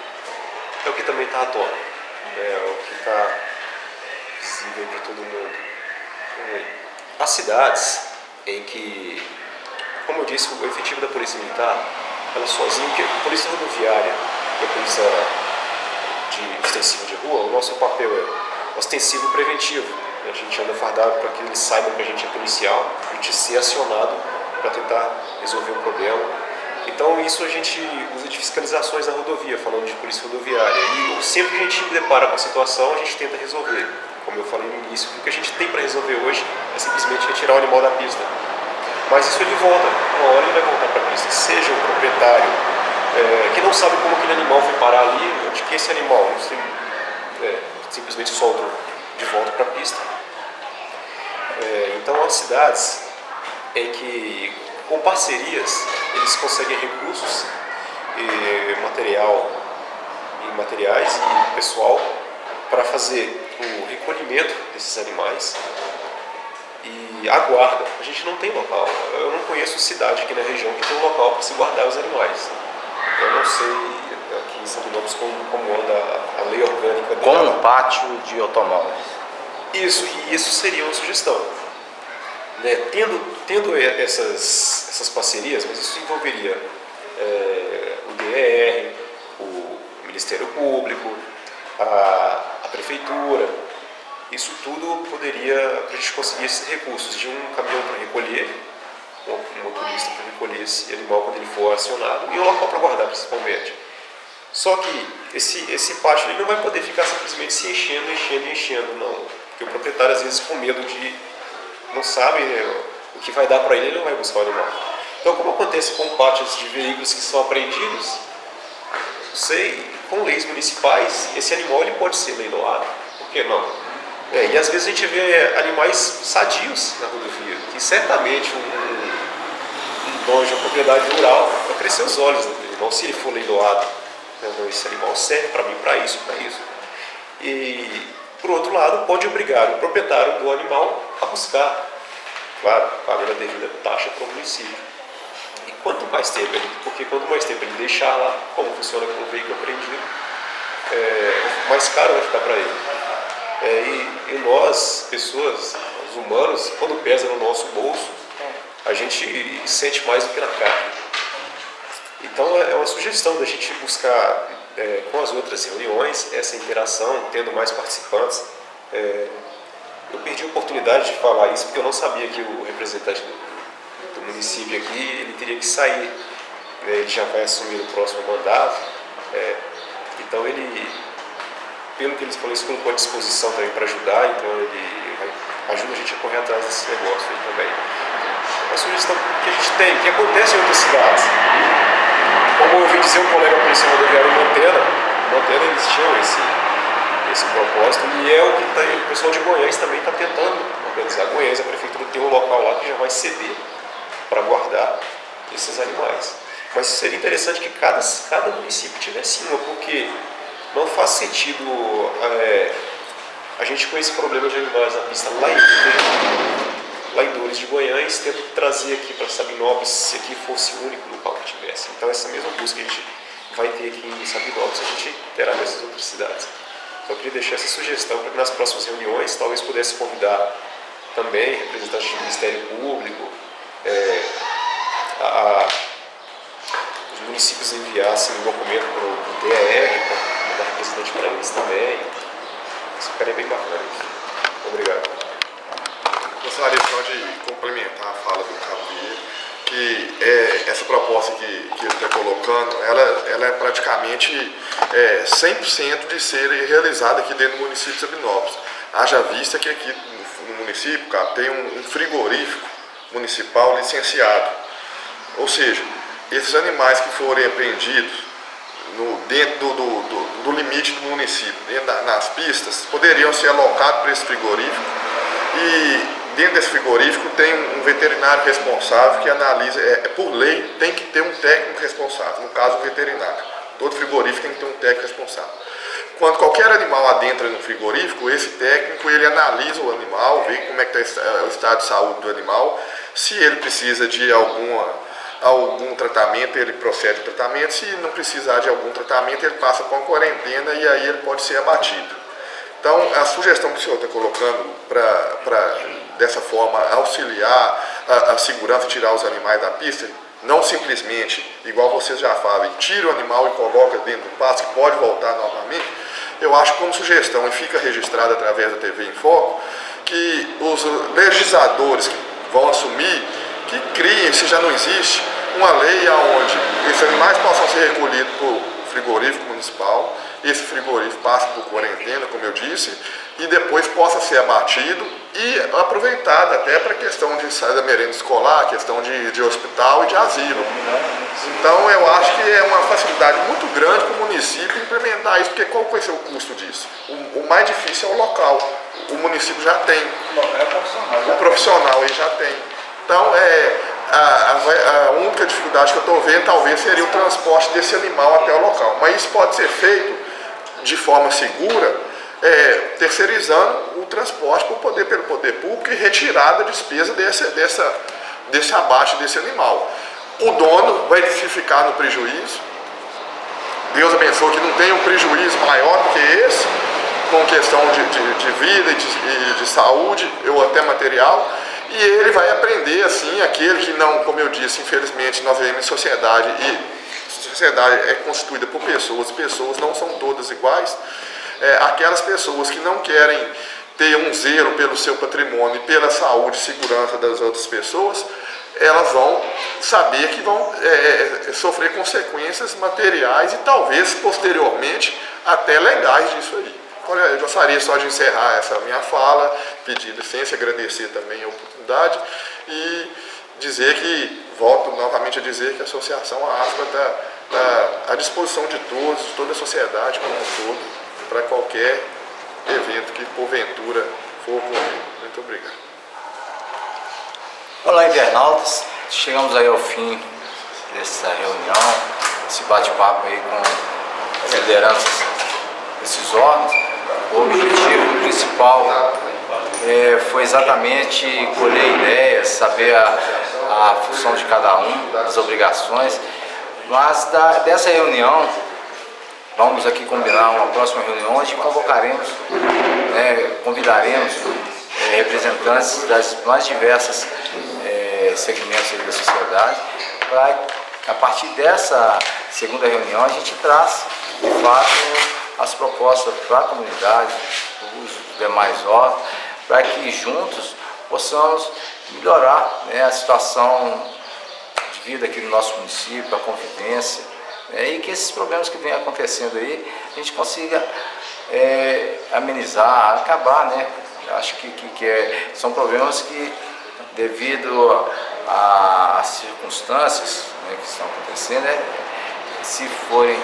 é o que também está à tona, é o que está visível para todo mundo. Há cidades em que, como eu disse, o efetivo da Polícia Militar, ela sozinha, porque a Polícia Rodoviária e a Polícia de Ostensivo de Rua, o nosso papel é ostensivo preventivo. A gente anda fardado para que eles saibam que a gente é policial, a gente ser acionado para tentar resolver um problema. Então isso a gente usa de fiscalizações na rodovia, falando de polícia rodoviária. E sempre que a gente se depara com a situação, a gente tenta resolver. Como eu falei no início, o que a gente tem para resolver hoje é simplesmente retirar o animal da pista. Mas isso ele volta, uma hora ele vai voltar para a pista. Seja o proprietário que não sabe como aquele animal foi parar ali, onde que esse animal simplesmente solta de volta para a pista. Então há cidades em que, com parcerias, eles conseguem recursos, materiais e pessoal para fazer o recolhimento desses animais e a guarda. A gente não tem local, eu não conheço cidade aqui na região que tem um local para se guardar os animais. Eu não sei aqui em Sabinópolis como anda a lei orgânica Com dela. um pátio de automóveis. Isso seria uma sugestão. Né? Tendo essas parcerias, mas isso envolveria o DER, o Ministério Público, a Prefeitura. Isso tudo poderia, para a gente conseguir esses recursos de um caminhão para recolher, um motorista para recolher esse animal quando ele for acionado, e um local para guardar principalmente. Só que esse pátio ele não vai poder ficar simplesmente se enchendo, não. Porque o proprietário, às vezes, com medo de... não sabe o que vai dar para ele, ele não vai buscar o animal. Então, como acontece com pátios de veículos que são apreendidos, com leis municipais, esse animal ele pode ser leiloado. Por que não? E às vezes a gente vê animais sadios na rodovia, que certamente um dono de uma propriedade rural vai crescer os olhos do animal se ele for leiloado. Então, esse animal serve para mim, para isso. E, por outro lado, pode obrigar o proprietário do animal a buscar, claro, pagando a devida taxa para o município. E quanto mais tempo ele deixar lá, como funciona com o veículo apreendido, mais caro vai ficar para ele. E nós, pessoas, os humanos, quando pesa no nosso bolso, a gente sente mais do que na carne. Então é uma sugestão da gente buscar, com as outras reuniões, essa interação, tendo mais participantes. Eu perdi a oportunidade de falar isso porque eu não sabia que o representante do município aqui, ele teria que sair. Ele já vai assumir o próximo mandato. Então ele, pelo que ele falou, se colocou à disposição também para ajudar, então ele ajuda a gente a correr atrás desse negócio aí também. É uma sugestão que a gente tem, que acontece em outras cidades. Como eu ouvi dizer um colega policial rodoviário em Montana eles tinham esse propósito, e é o que o pessoal de Goiás também está tentando organizar. Goiás, a prefeitura tem um local lá que já vai ceder para guardar esses animais. Mas seria interessante que cada município tivesse uma, porque não faz sentido a gente com esse problema de animais na pista lá em Dores de Goiânia, tendo que trazer aqui para Sabinópolis, se aqui fosse o único local que tivesse. Então essa mesma busca que a gente vai ter aqui em Sabinópolis, a gente terá nessas outras cidades. Então eu queria deixar essa sugestão para que nas próximas reuniões talvez pudesse convidar também representantes do Ministério Público, os municípios enviassem um documento para o DER, para mandar representante para eles também. Isso ficaria bem bacana. Obrigado. Gostaria só de complementar a fala do Cabo Vieira, que que essa proposta que ele está colocando, ela é praticamente 100% de ser realizada aqui dentro do município de Sabinópolis. Haja vista que aqui no município, cara, tem um frigorífico municipal licenciado. Ou seja, esses animais que forem apreendidos dentro do limite do município, dentro nas pistas, poderiam ser alocados para esse frigorífico, e dentro desse frigorífico tem um veterinário responsável que analisa, por lei, tem que ter um técnico responsável, no caso o veterinário. Todo frigorífico tem que ter um técnico responsável. Quando qualquer animal adentra no frigorífico, esse técnico ele analisa o animal, vê como é que está o estado de saúde do animal, se ele precisa de algum tratamento, ele procede ao tratamento, se não precisar de algum tratamento, ele passa por uma quarentena e aí ele pode ser abatido. Então, a sugestão que o senhor está colocando para, dessa forma, auxiliar a segurança, tirar os animais da pista, não simplesmente, igual vocês já falam, tira o animal e coloca dentro do pasto, que pode voltar novamente, eu acho como sugestão, e fica registrado através da TV em Foco, que os legisladores que vão assumir, que criem, se já não existe, uma lei onde esses animais possam ser recolhidos por frigorífico municipal, esse frigorífico passa por quarentena, como eu disse, e depois possa ser abatido e aproveitado até para a questão de sair da merenda escolar, questão de hospital e de asilo. Então eu acho que é uma facilidade muito grande para o município implementar isso, porque qual vai ser o custo disso? O mais difícil é o local, o município já tem, o profissional ele já tem. Então a única dificuldade que eu estou vendo talvez seria o transporte desse animal até o local, mas isso pode ser feito de forma segura, terceirizando o transporte pelo poder público e retirar da despesa desse abate desse animal. O dono vai se ficar no prejuízo. Deus abençoe que não tenha um prejuízo maior do que esse, com questão de vida e de saúde, ou até material, e ele vai aprender assim, aquele que não, como eu disse, infelizmente nós vivemos em sociedade, e a sociedade é constituída por pessoas não são todas iguais. Aquelas pessoas que não querem ter um zelo pelo seu patrimônio e pela saúde e segurança das outras pessoas, elas vão saber que vão sofrer consequências materiais e talvez posteriormente até legais disso aí. Olha, eu gostaria só de encerrar essa minha fala, pedir licença, agradecer também a oportunidade e dizer que, volto novamente a dizer que a Associação ASPA está à disposição de todos, de toda a sociedade como um todo, para qualquer evento que porventura for ocorrer. Muito obrigado. Olá, internautas. Chegamos aí ao fim dessa reunião, esse bate-papo aí com as lideranças desses órgãos. O objetivo principal foi exatamente colher ideias, saber a função de cada um, as obrigações, mas dessa reunião vamos aqui combinar uma próxima reunião onde convocaremos, convidaremos representantes das mais diversas segmentos da sociedade, para a partir dessa segunda reunião a gente traz de fato as propostas para a comunidade, os demais órgãos, para que juntos possamos melhorar a situação de vida aqui no nosso município, a convivência, e que esses problemas que vêm acontecendo aí, a gente consiga amenizar, acabar, Acho que são problemas que, devido às circunstâncias que estão acontecendo, se forem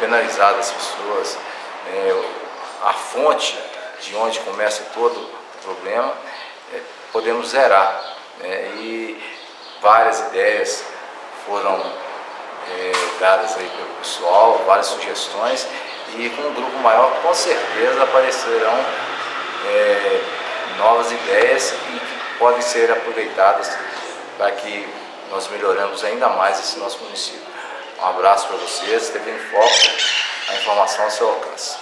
penalizadas as pessoas, a fonte de onde começa todo o problema, podemos zerar. E várias ideias foram dadas aí pelo pessoal, várias sugestões, e com um grupo maior com certeza aparecerão novas ideias e que podem ser aproveitadas para que nós melhoremos ainda mais esse nosso município. Um abraço para vocês, TV em Foco, a informação ao seu alcance.